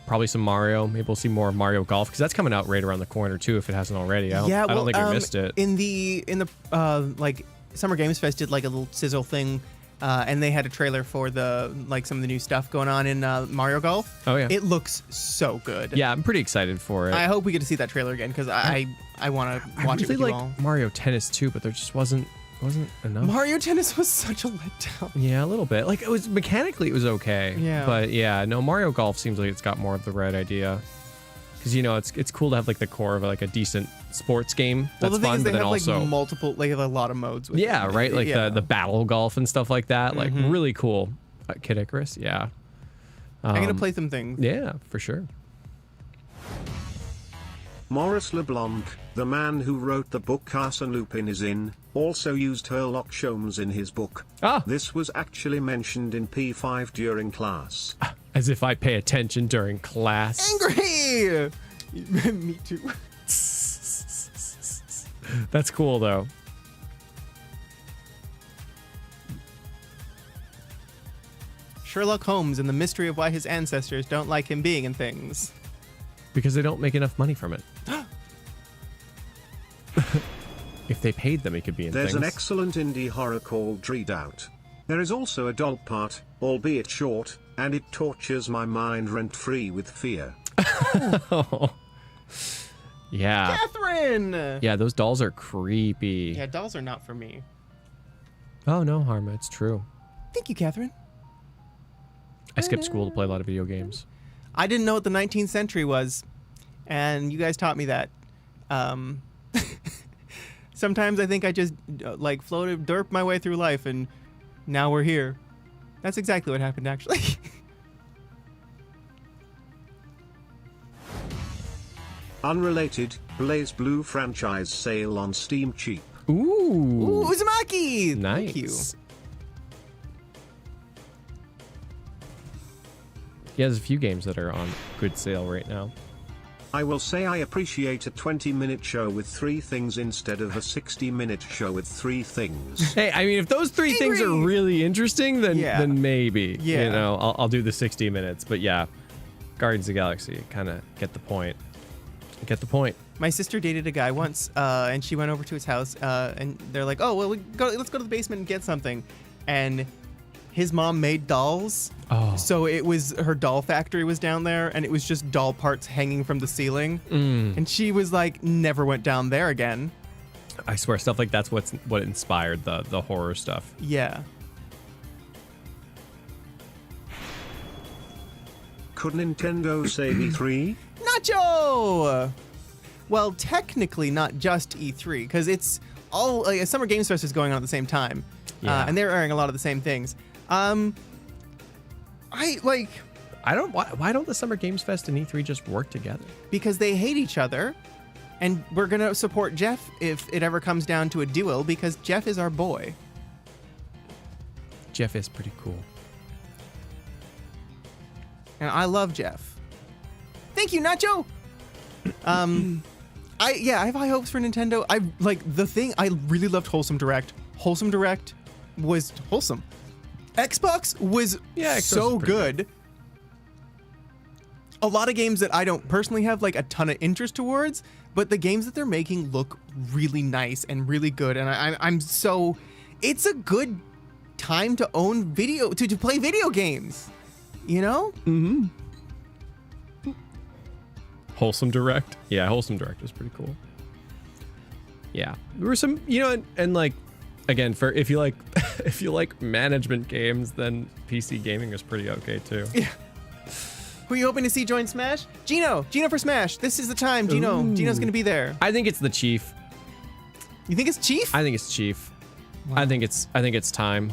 Probably some Mario. Maybe we'll see more of Mario Golf because that's coming out right around the corner too. If it hasn't already, I don't think we missed it. In the like Summer Games Fest did like a little sizzle thing, and they had a trailer for the like some of the new stuff going on in Mario Golf. Oh yeah, it looks so good. Yeah, I'm pretty excited for it. I hope we get to see that trailer again because I want to watch it with you all. Mario Tennis too, but there just wasn't enough. Mario Tennis was such a letdown. Yeah, a little bit. Like it was mechanically, it was okay. Yeah. But yeah, no, Mario Golf seems like it's got more of the right idea. Because you know, it's cool to have like the core of like a decent sports game. That's well, the thing fun, is they but then have also like multiple, like a lot of modes. With yeah, it. right. Like yeah. the battle golf and stuff like that. Like really cool. Kid Icarus, yeah. I'm gonna play some things. Yeah, for sure. Maurice LeBlanc, the man who wrote the book Arsène Lupin is in, also used Sherlock Holmes in his book. This was actually mentioned in P5 during class. As if I pay attention during class. Angry! Me too. That's cool though. Sherlock Holmes and the mystery of why his ancestors don't like him being in things. Because they don't make enough money from it. If they paid them, it could be in There's things. an excellent indie horror called Readout. There is also a doll part, albeit short, and it tortures my mind rent-free with fear. Yeah. Catherine! Yeah, those dolls are creepy. Yeah, dolls are not for me. Oh, no, Harma, it's true. Thank you, Catherine. I skipped school to play a lot of video games. I didn't know what the 19th century was, and you guys taught me that. Sometimes I think I just like derped my way through life, and now we're here. That's exactly what happened, actually. Unrelated, Blaze Blue franchise sale on Steam cheap. Ooh. Uzumaki! Nice. Thank you. Yeah, there's a few games that are on good sale right now. I will say I appreciate a 20-minute show with 3 things instead of a 60-minute show with 3 things. Hey, I mean, if those 3 things are really interesting, then maybe. Yeah. You know, I'll do the 60 minutes. But yeah, Guardians of the Galaxy, kind of get the point. Get the point. My sister dated a guy once, and she went over to his house, and they're like, "Oh, well, let's go to the basement and get something," and his mom made dolls. Oh. So it was her doll factory was down there, and it was just doll parts hanging from the ceiling. And she was like, never went down there again. I swear, stuff like that's what inspired the horror stuff. Yeah. Could Nintendo save E3? Nacho! Well, technically not just E3, because it's all like, Summer Games Fest is going on at the same time, and they're airing a lot of the same things. Why don't the Summer Games Fest and E3 just work together? Because they hate each other, and we're gonna support Jeff if it ever comes down to a duel, because Jeff is our boy. Jeff is pretty cool. And I love Jeff. Thank you, Nacho! I have high hopes for Nintendo. I really loved Wholesome Direct. Wholesome Direct was wholesome. Xbox was so good. A lot of games that I don't personally have like a ton of interest towards, but the games that they're making look really nice and really good, and I'm so it's a good time to own to play video games, you know? Mm-hmm. Wholesome Direct. Yeah, Wholesome Direct was pretty cool. Yeah. There were some, and like, again, for if you like if you like management games, then PC gaming is pretty okay too. Yeah. Who are you hoping to see join Smash? Gino for Smash. This is the time. Gino's gonna be there. I think it's the Chief. You think it's Chief? I think it's Chief. Wow. I think it's time.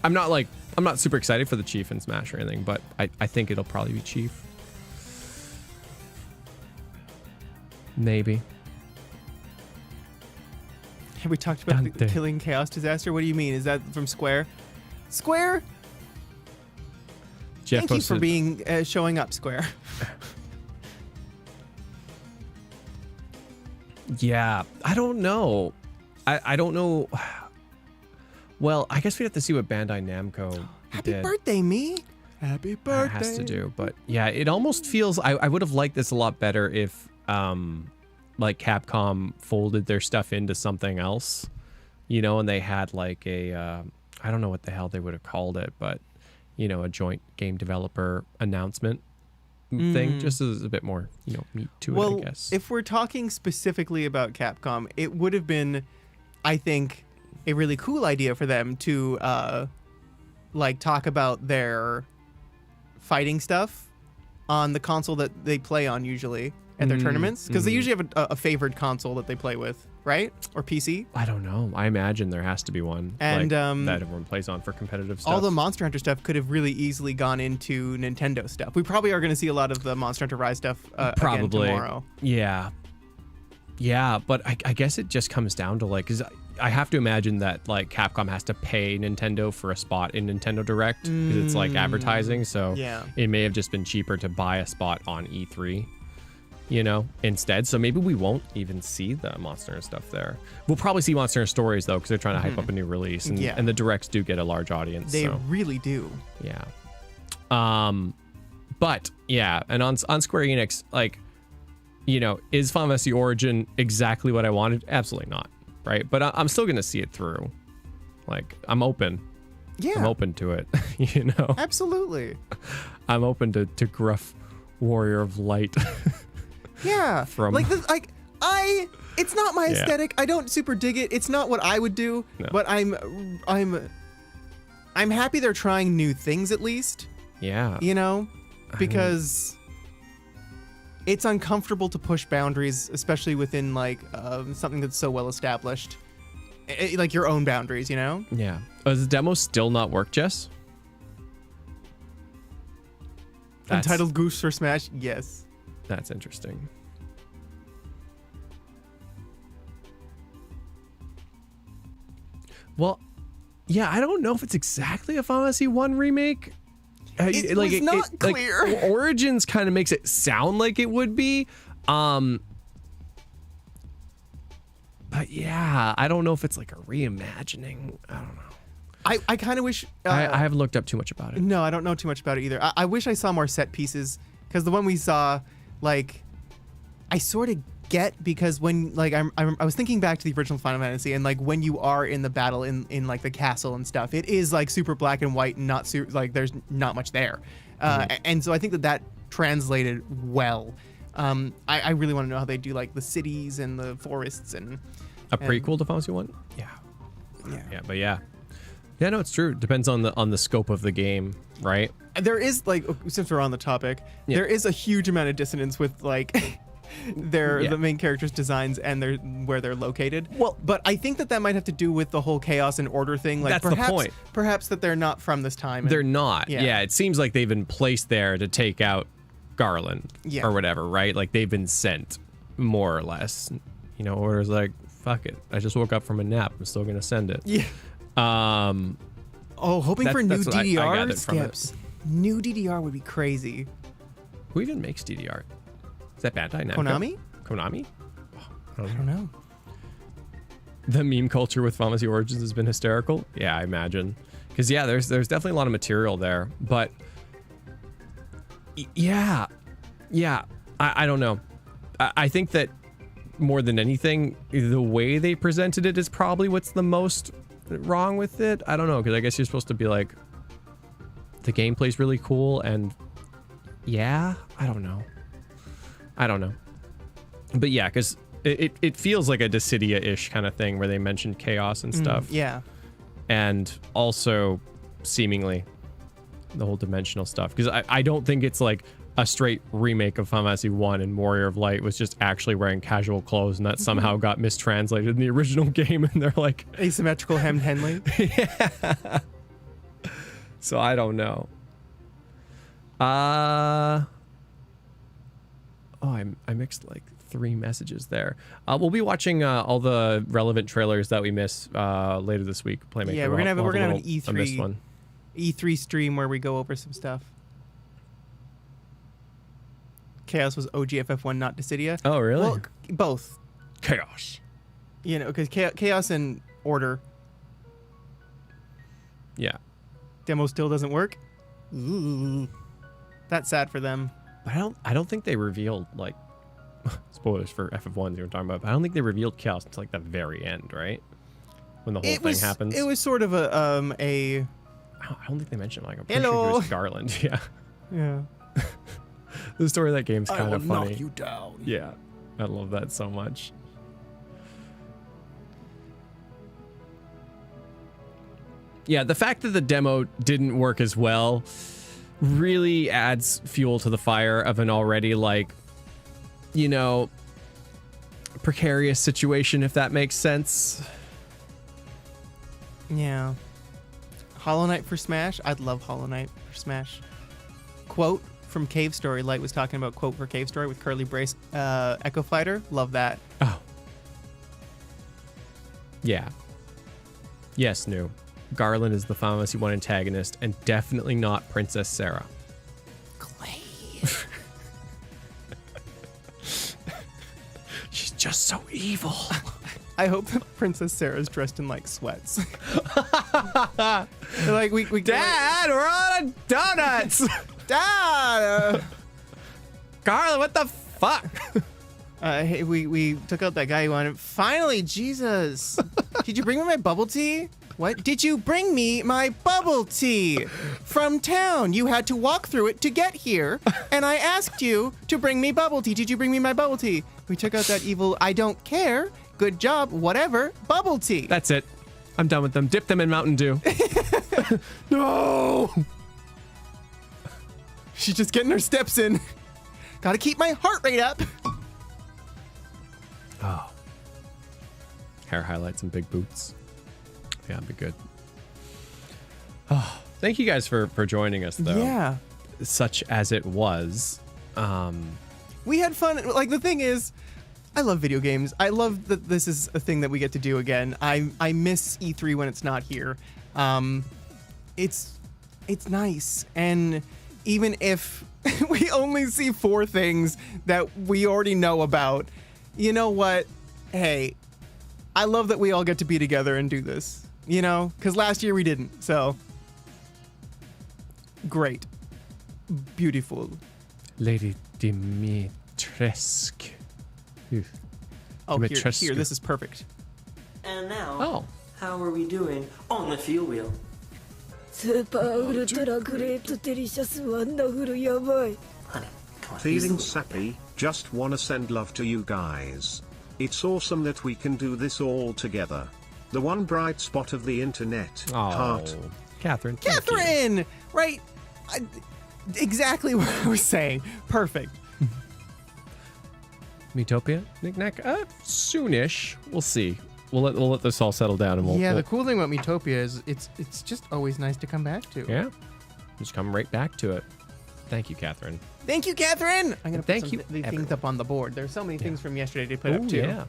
I'm not super excited for the Chief in Smash or anything, but I think it'll probably be Chief. Maybe. Have we talked about the Killing Chaos disaster? What do you mean? Is that from Square? Square? Jeff Thank you for being showing up, Square. Yeah, I don't know. I don't know. Well, I guess we'd have to see what Bandai Namco Happy did. birthday, me. Happy birthday. It has to do, but yeah, it almost feels I would have liked this a lot better if like Capcom folded their stuff into something else, you know, and they had like a I don't know what the hell they would have called it, but you know, a joint game developer announcement thing, just as a bit more, you know, meat to it, I guess. If we're talking specifically about Capcom, it would have been, I think, a really cool idea for them to like talk about their fighting stuff on the console that they play on usually at their tournaments, because they usually have a favored console that they play with, right? Or PC. I don't know. I imagine there has to be one, and like, that everyone plays on for competitive stuff. All the Monster Hunter stuff could have really easily gone into Nintendo stuff. We probably are going to see a lot of the Monster Hunter Rise stuff probably again tomorrow. Yeah, but I guess it just comes down to like, because I have to imagine that like Capcom has to pay Nintendo for a spot in Nintendo Direct because it's like advertising. So it may have just been cheaper to buy a spot on E3, you know, instead. So maybe we won't even see the Monster Hunter stuff there. We'll probably see Monster Hunter Stories though, because they're trying to hype up a new release, and the Directs do get a large audience. They really do. Yeah. But yeah, and on Square Enix, like, you know, is Final Fantasy Origin exactly what I wanted? Absolutely not, right? But I'm still gonna see it through. Like, I'm open. Yeah. I'm open to it. You know. Absolutely. I'm open to Gruff Warrior of Light. Yeah. From like this, like it's not my aesthetic. I don't super dig it. It's not what I would do. No. But I'm happy they're trying new things at least. Yeah. You know, because it's uncomfortable to push boundaries, especially within like something that's so well established, like your own boundaries. You know. Yeah. Does the demo still not work, Jess? Untitled Goose for Smash. Yes. That's interesting. Well, yeah, I don't know if it's exactly a Final Fantasy 1 remake. It was not clear. Like, Origins kind of makes it sound like it would be. But yeah, I don't know if it's like a reimagining. I don't know. I kind of wish... I haven't looked up too much about it. No, I don't know too much about it either. I wish I saw more set pieces, because the one we saw, like, I sort of get, because when, like, I was thinking back to the original Final Fantasy, and like when you are in the battle in like the castle and stuff, it is like super black and white and not super, like there's not much there. And so I think that translated well. I really want to know how they do like the cities and the forests and... A prequel to Final Fantasy 1? Yeah, but yeah. Yeah, no, it's true. Depends on the scope of the game, right? There is, like, since we're on the topic, there is a huge amount of dissonance with like the main characters' designs and where they're located. Well, but I think that might have to do with the whole chaos and order thing. Like, that's perhaps, the point. Perhaps that they're not from this time. They're not. Yeah, it seems like they've been placed there to take out Garland or whatever, right? Like they've been sent, more or less. You know, or it's like, fuck it, I just woke up from a nap. I'm still gonna send it. Yeah. Hoping for new DDR skips. New DDR would be crazy. Who even makes DDR? Is that Bandai Namco? Konami? I don't know. The meme culture with Final Fantasy Origins has been hysterical. Yeah, I imagine. Because yeah, there's definitely a lot of material there. But yeah, I don't know. I think that more than anything, the way they presented it is probably what's the most wrong with it. I don't know, because I guess you're supposed to be like, the gameplay's really cool, and yeah, I don't know. But yeah, because It feels like a Dissidia-ish kind of thing where they mentioned chaos and stuff. Yeah. And also seemingly the whole dimensional stuff. Because I don't think it's like a straight remake of Final Fantasy 1 and Warrior of Light was just actually wearing casual clothes and that somehow got mistranslated in the original game and they're like... Asymmetrical hemmed Henley. Yeah. So I don't know. I mixed like 3 messages there. We'll be watching all the relevant trailers that we miss later this week. Playmaker. Yeah, we're gonna have an a missed one. E3 stream where we go over some stuff. Chaos was OGFF1, not Dissidia. Oh, really? Well, both. Chaos. You know, because Chaos and Order. Yeah. Demo still doesn't work. Ooh. That's sad for them. But I don't think they revealed, like, spoilers for FF1 you were talking about, but I don't think they revealed Chaos until like the very end, right? When the whole thing happens. It was sort of a I don't think they mentioned like I'm pretty sure it was Garland. Yeah. Yeah. The story of that game's kind of funny. Knock you down. Yeah. I love that so much. Yeah, the fact that the demo didn't work as well really adds fuel to the fire of an already, like, you know, precarious situation, if that makes sense. Yeah. Hollow Knight for Smash? I'd love Hollow Knight for Smash. Quote from Cave Story. Light was talking about quote for Cave Story with Curly Brace Echo Fighter. Love that. Oh. Yeah. Yes, New. Garland is the Final Fantasy 1 antagonist and definitely not Princess Sarah. Clay. She's just so evil. I hope that Princess Sarah's dressed in like sweats. Like we Dad, we're on donuts. Dad. Garland, what the fuck? Hey, we took out that guy who wanted. Finally, Jesus. Did you bring me my bubble tea? What? Did you bring me my bubble tea from town? You had to walk through it to get here, and I asked you to bring me bubble tea. Did you bring me my bubble tea? We took out that evil, I don't care, good job, whatever, bubble tea. That's it. I'm done with them. Dip them in Mountain Dew. No! She's just getting her steps in. Gotta keep my heart rate up. Oh. Hair highlights and big boots. Yeah, it'd be good. Oh, thank you guys for joining us, though. Yeah. Such as it was. We had fun. Like, the thing is, I love video games. I love that this is a thing that we get to do again. I miss E3 when it's not here. It's nice. And even if we only see 4 things that we already know about, you know what? Hey, I love that we all get to be together and do this. You know, because last year we didn't. So, great. Beautiful. Lady Dimitrescu. Oh, here, this is perfect. And now, oh, how are we doing on the fuel wheel? Feeling sappy, just wanna send love to you guys. It's awesome that we can do this all together. The one bright spot of the internet. Oh, Heart. Catherine. Catherine! Right. Exactly what I was saying. Perfect. Metopia? Knick-knack? Soonish. We'll see. We'll let this all settle down and we'll... Yeah, the cool thing about Metopia is it's just always nice to come back to. Yeah. Just come right back to it. Thank you, Catherine. Thank you, Catherine! I'm going to put the things up on the board. There's so many things from yesterday to put up, too. Yeah.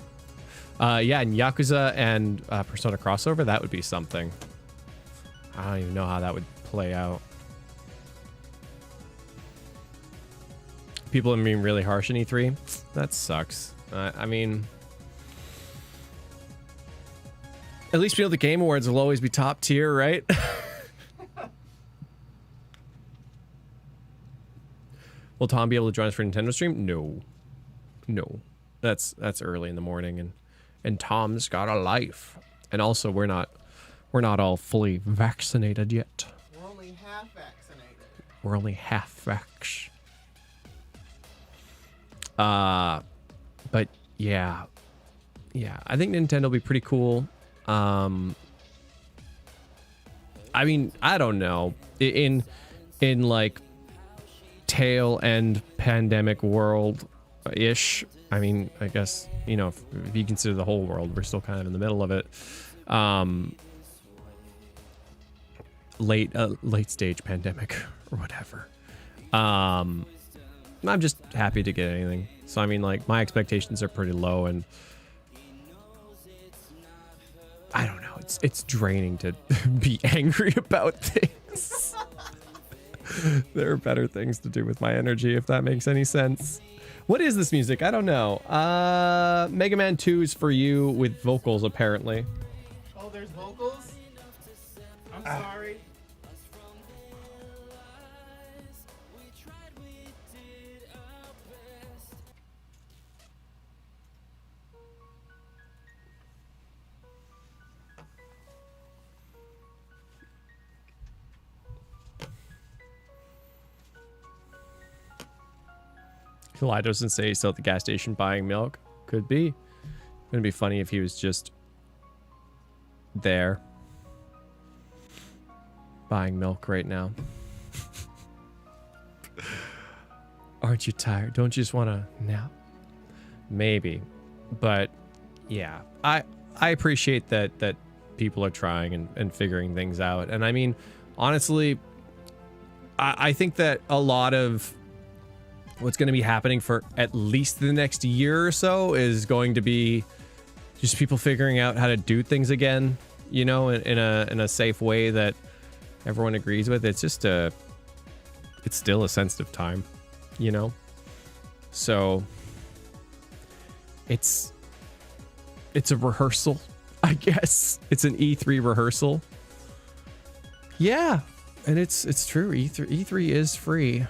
Yeah, and Yakuza and Persona crossover, that would be something. I don't even know how that would play out. People are being really harsh in E3. That sucks. I mean, at least we know the Game Awards will always be top tier, right? Will Tom be able to join us for Nintendo stream? No. That's early in the morning, and Tom's got a life. And also, we're not all fully vaccinated yet. We're only half vaccinated. We're only half vax. But yeah, yeah, I think Nintendo will be pretty cool. I mean, I don't know. In like tail end pandemic world ish. I mean, I guess, you know, if you consider the whole world, we're still kind of in the middle of it. Late stage pandemic or whatever. I'm just happy to get anything. So I mean, like, my expectations are pretty low, and I don't know. It's draining to be angry about things. There are better things to do with my energy, if that makes any sense. What is this music? I don't know. Mega Man 2 is for you with vocals, apparently. Oh, there's vocals? I'm sorry. Eli doesn't say he's still at the gas station buying milk. Could be. Gonna be funny if he was just there buying milk right now. Aren't you tired? Don't you just want to nap? Maybe. But yeah, I appreciate that people are trying and figuring things out. And I mean, honestly, I think that a lot of what's going to be happening for at least the next year or so is going to be just people figuring out how to do things again, you know, in a safe way that everyone agrees with. It's just it's still a sensitive time, you know? So it's a rehearsal, I guess. It's an E3 rehearsal. Yeah, and it's true. E3 is free.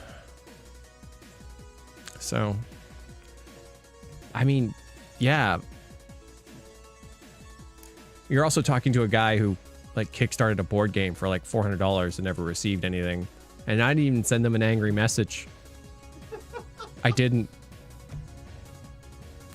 So, I mean, yeah. You're also talking to a guy who, like, kickstarted a board game for like $400 and never received anything. And I didn't even send them an angry message. I didn't.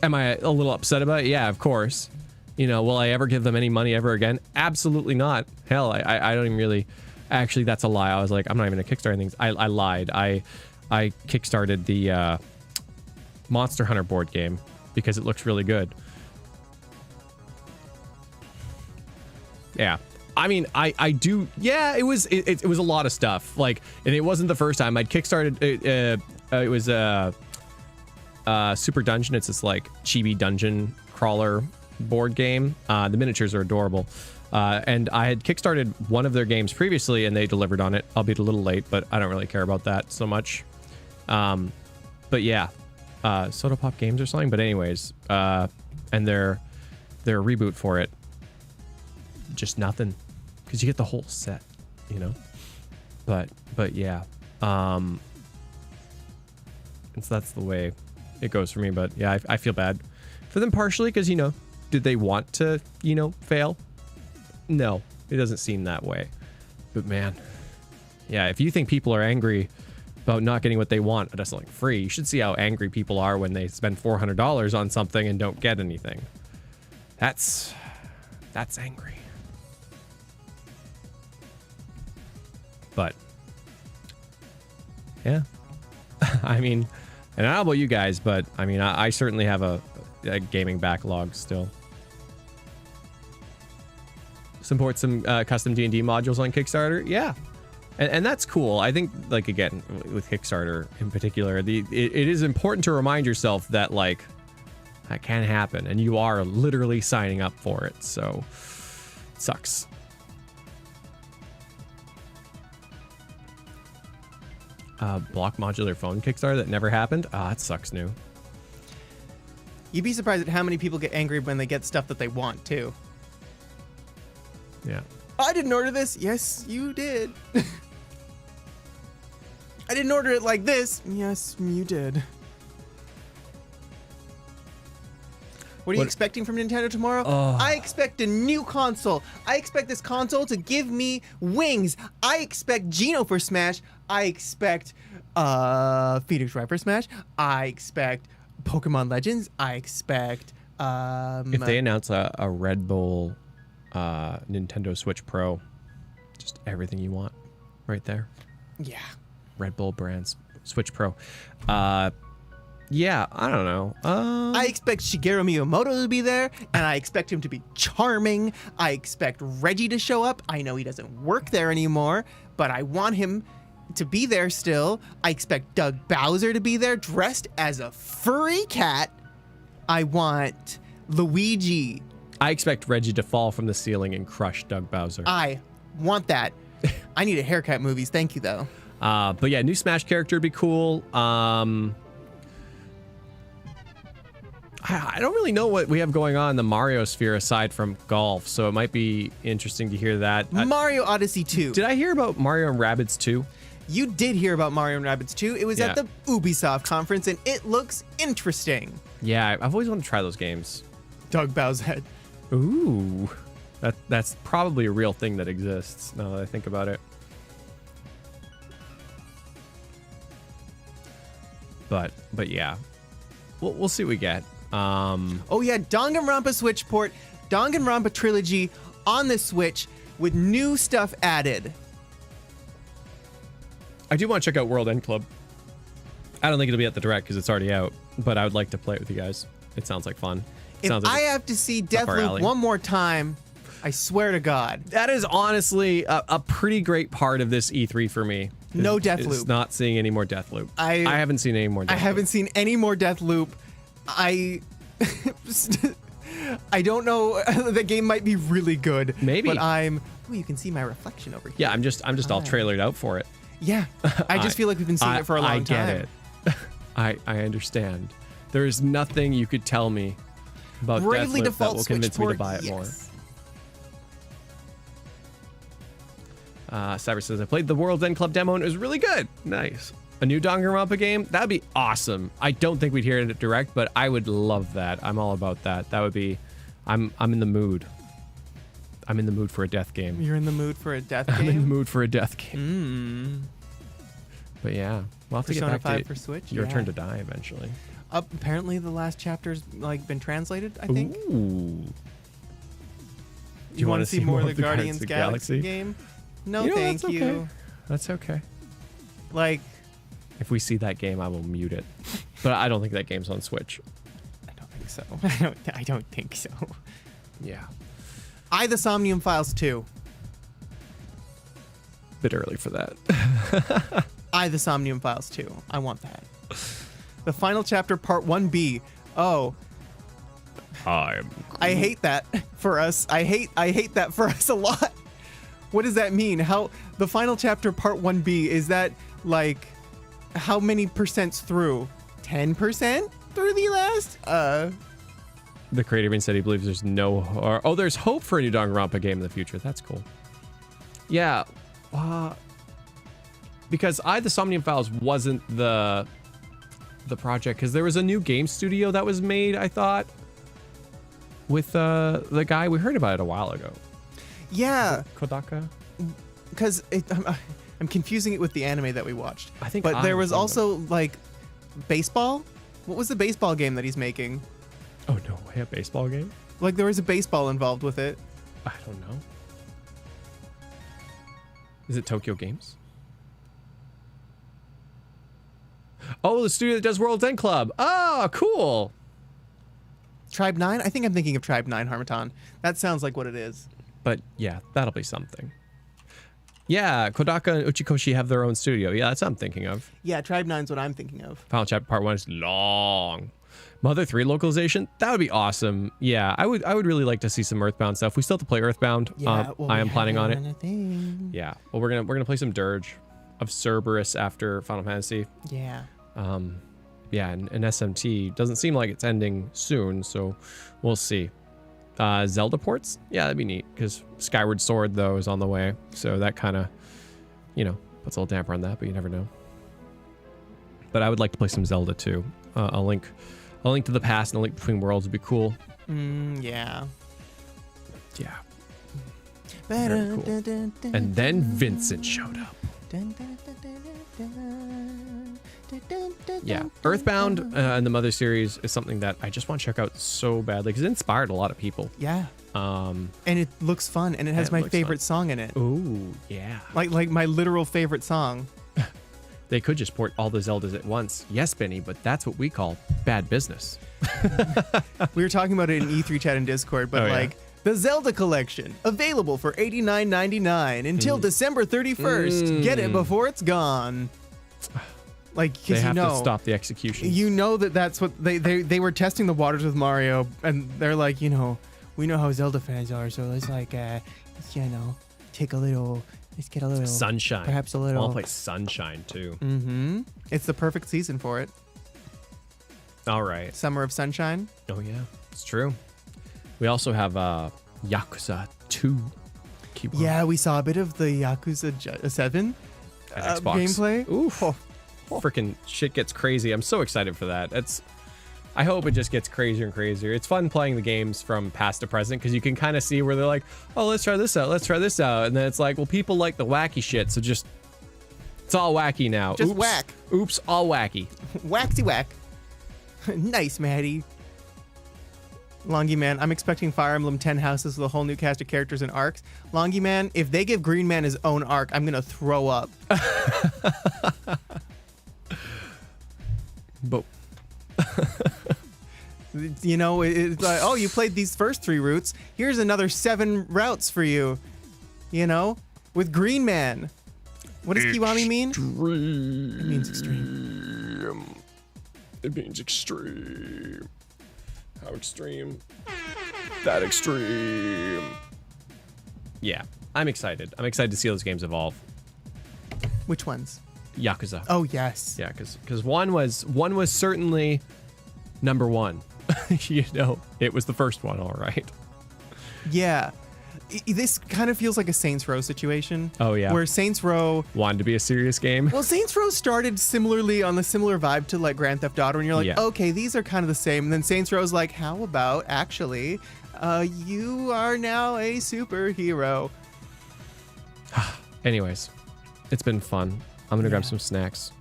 Am I a little upset about it? Yeah, of course. You know, will I ever give them any money ever again? Absolutely not. Hell, I don't even really... Actually, that's a lie. I was like, I'm not even going to kickstart things. I lied. I kickstarted the Monster Hunter board game because it looks really good. Yeah. I mean, I do. Yeah, it was a lot of stuff. Like, and it wasn't the first time I'd kickstarted. It was Super Dungeon. It's this like chibi dungeon crawler board game. The miniatures are adorable. And I had kickstarted one of their games previously, and they delivered on it. Albeit a little late, but I don't really care about that so much. But yeah, Soda Pop Games or something. But anyways, and their reboot for it, just nothing, because you get the whole set, you know. But yeah, and so that's the way it goes for me. But yeah, I feel bad for them partially because, you know, did they want to, you know, fail? No, it doesn't seem that way. But man, yeah, if you think people are angry about not getting what they want at something free, you should see how angry people are when they spend $400 on something and don't get anything. That's angry. But yeah, I mean, and I don't know about you guys, but I mean, I certainly have a gaming backlog still. Support some custom D&D modules on Kickstarter. Yeah. And that's cool. I think, like, again, with Kickstarter in particular, it is important to remind yourself that, like, that can happen, and you are literally signing up for it. So, it sucks. Block modular phone Kickstarter that never happened. That sucks, new. You'd be surprised at how many people get angry when they get stuff that they want, too. Yeah. I didn't order this. Yes, you did. I didn't order it like this. Yes, you did. What are you expecting from Nintendo tomorrow? I expect a new console. I expect this console to give me wings. I expect Geno for Smash. I expect Phoenix Wright for Smash. I expect Pokemon Legends. I expect If they announce a Red Bull Nintendo Switch Pro, just everything you want right there. Yeah. Red Bull brands Switch Pro. Yeah, I don't know. I expect Shigeru Miyamoto to be there, and I expect him to be charming. I expect Reggie to show up. I know he doesn't work there anymore, but I want him to be there still. I expect Doug Bowser to be there dressed as a furry cat. I want Luigi. I expect Reggie to fall from the ceiling and crush Doug Bowser. I want that. I need a haircut movies. Thank you, though. But yeah, new Smash character would be cool. I don't really know what we have going on in the Mario sphere aside from golf, so it might be interesting to hear that. Mario Odyssey 2. Did I hear about Mario and Rabbids 2? You did hear about Mario and Rabbids 2. It was at the Ubisoft conference, and it looks interesting. Yeah, I've always wanted to try those games. Doug Bowser. Ooh. That's probably a real thing that exists, now that I think about it. But yeah. We'll see what we get. Oh yeah, Danganronpa Switch port, Danganronpa Trilogy on the Switch with new stuff added. I do want to check out World End Club. I don't think it'll be at the Direct because it's already out, but I would like to play it with you guys. It sounds like fun. If I have to see Deathloop one more time, I swear to God. That is honestly a pretty great part of this E3 for me. No Deathloop. It's not seeing any more Deathloop. I haven't seen any more Deathloop. I haven't seen any more Deathloop. I don't know. The game might be really good. Maybe. But oh, you can see my reflection over here. Yeah, I'm just all trailered out for it. Yeah. I just feel like we've been seeing it for a long time. I get it. I understand. There is nothing you could tell me about Bravely Deathloop Default that will convince me to buy it more. Cyber says, I played the World's End Club demo and it was really good. Nice. A new Danganronpa game? That'd be awesome. I don't think we'd hear it at Direct, but I would love that. I'm all about that. That would be... I'm in the mood. I'm in the mood for a death game. You're in the mood for a death game? I'm in the mood for a death game. But yeah, we'll have to get back 5 to for Switch? Your Turn to Die eventually. Apparently the last chapter's been translated, I think. Ooh. Do you want to see more of the Guardians of the Galaxy game? No, thank you. That's okay. Like, if we see that game, I will mute it. But I don't think that game's on Switch. I don't think so. I don't think so. Yeah. The Somnium Files 2. Bit early for that. The Somnium Files 2. I want that. The final chapter, part 1B. Oh. I hate that for us. I hate that for us a lot. What does that mean? How the final chapter, part 1B, is that like how many percents through? 10% through the last? The creator even said he believes there's there's hope for a new Danganronpa game in the future. That's cool. Yeah. Because the Somnium Files wasn't the project, because there was a new game studio that was made, I thought, with the guy we heard about it a while ago. Yeah. Kodaka? Because I'm confusing it with the anime that we watched. I think But there was also like baseball. What was the baseball game that he's making? Oh no way, a baseball game? Like there was a baseball involved with it. I don't know. Is it Tokyo Games? Oh, the studio that does World's End Club. Oh, cool. Tribe 9? I think I'm thinking of Tribe 9 Harmattan. That sounds like what it is. But yeah, that'll be something. Yeah, Kodaka and Uchikoshi have their own studio. Yeah, that's what I'm thinking of. Yeah, Tribe 9's what I'm thinking of. Final chapter part 1 is long. Mother 3 localization? That would be awesome. Yeah, I would really like to see some Earthbound stuff. We still have to play Earthbound. Yeah, I am planning on it. Yeah. Well, we're gonna play some Dirge of Cerberus after Final Fantasy. Yeah. Yeah, and SMT doesn't seem like it's ending soon, so we'll see. Zelda ports? Yeah, that'd be neat, because Skyward Sword, though, is on the way, so that kind of, puts a little damper on that, but you never know. But I would like to play some Zelda, too. A link to the past and a link between worlds would be cool. Yeah. Yeah. Very cool. And then Vincent showed up. Yeah, Earthbound and the Mother series is something that I just want to check out so badly because it inspired a lot of people. Yeah. And it looks fun, and it has my favorite song in it. Ooh, yeah. Like my literal favorite song. They could just port all the Zeldas at once. Yes, Benny, but that's what we call bad business. We were talking about it in E3 chat and Discord, but the Zelda collection available for $89.99 until December 31st. Get it before it's gone. Like, they because have to stop the execution. You know that's what they were testing the waters with Mario, and they're like, we know how Zelda fans are, so let's take a little. Let's get a little Sunshine. Perhaps a little. I'll play Sunshine too. Mm-hmm. It's the perfect season for it. All right. Summer of Sunshine. Oh yeah, it's true. We also have Yakuza 2. Yeah, we saw a bit of the Yakuza 7 gameplay. Oof. Freaking shit gets crazy. I'm so excited for that. I hope it just gets crazier and crazier. It's fun playing the games from past to present because you can kind of see where they're like, oh, let's try this out. Let's try this out. And then it's like, well, people like the wacky shit. So it's all wacky now. Just whack. Oops, all wacky. Waxy whack. Nice, Maddie. Longy Man, I'm expecting Fire Emblem 10 Houses with a whole new cast of characters and arcs. Longy Man, if they give Green Man his own arc, I'm going to throw up. But... it's like, oh, you played these first 3 routes. Here's another 7 routes for you. With Green Man. What does Kiwami mean? It means extreme. It means extreme. How extreme? That extreme. Yeah, I'm excited. I'm excited to see those games evolve. Which ones? Yakuza. Oh yes. Yeah, because one was certainly number one. It was the first one, all right. Yeah. This kind of feels like a Saints Row situation. Oh yeah. Where Saints Row wanted to be a serious game. Well, Saints Row started similarly on the similar vibe to like Grand Theft Auto, and you're like, okay, these are kind of the same. And then Saints Row's like, how about actually, you are now a superhero. Anyways, it's been fun. I'm gonna grab some snacks.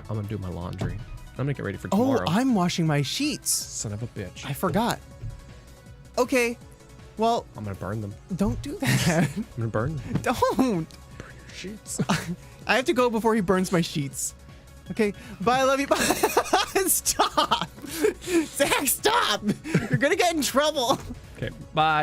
I'm gonna do my laundry. I'm gonna get ready for tomorrow. Oh, I'm washing my sheets. Son of a bitch. I forgot. Okay. Well, I'm gonna burn them. Don't do that. I'm gonna burn them. Don't. Burn your sheets. I have to go before he burns my sheets. Okay. Bye. I love you. Bye. Stop. Zach, stop. You're gonna get in trouble. Okay. Bye.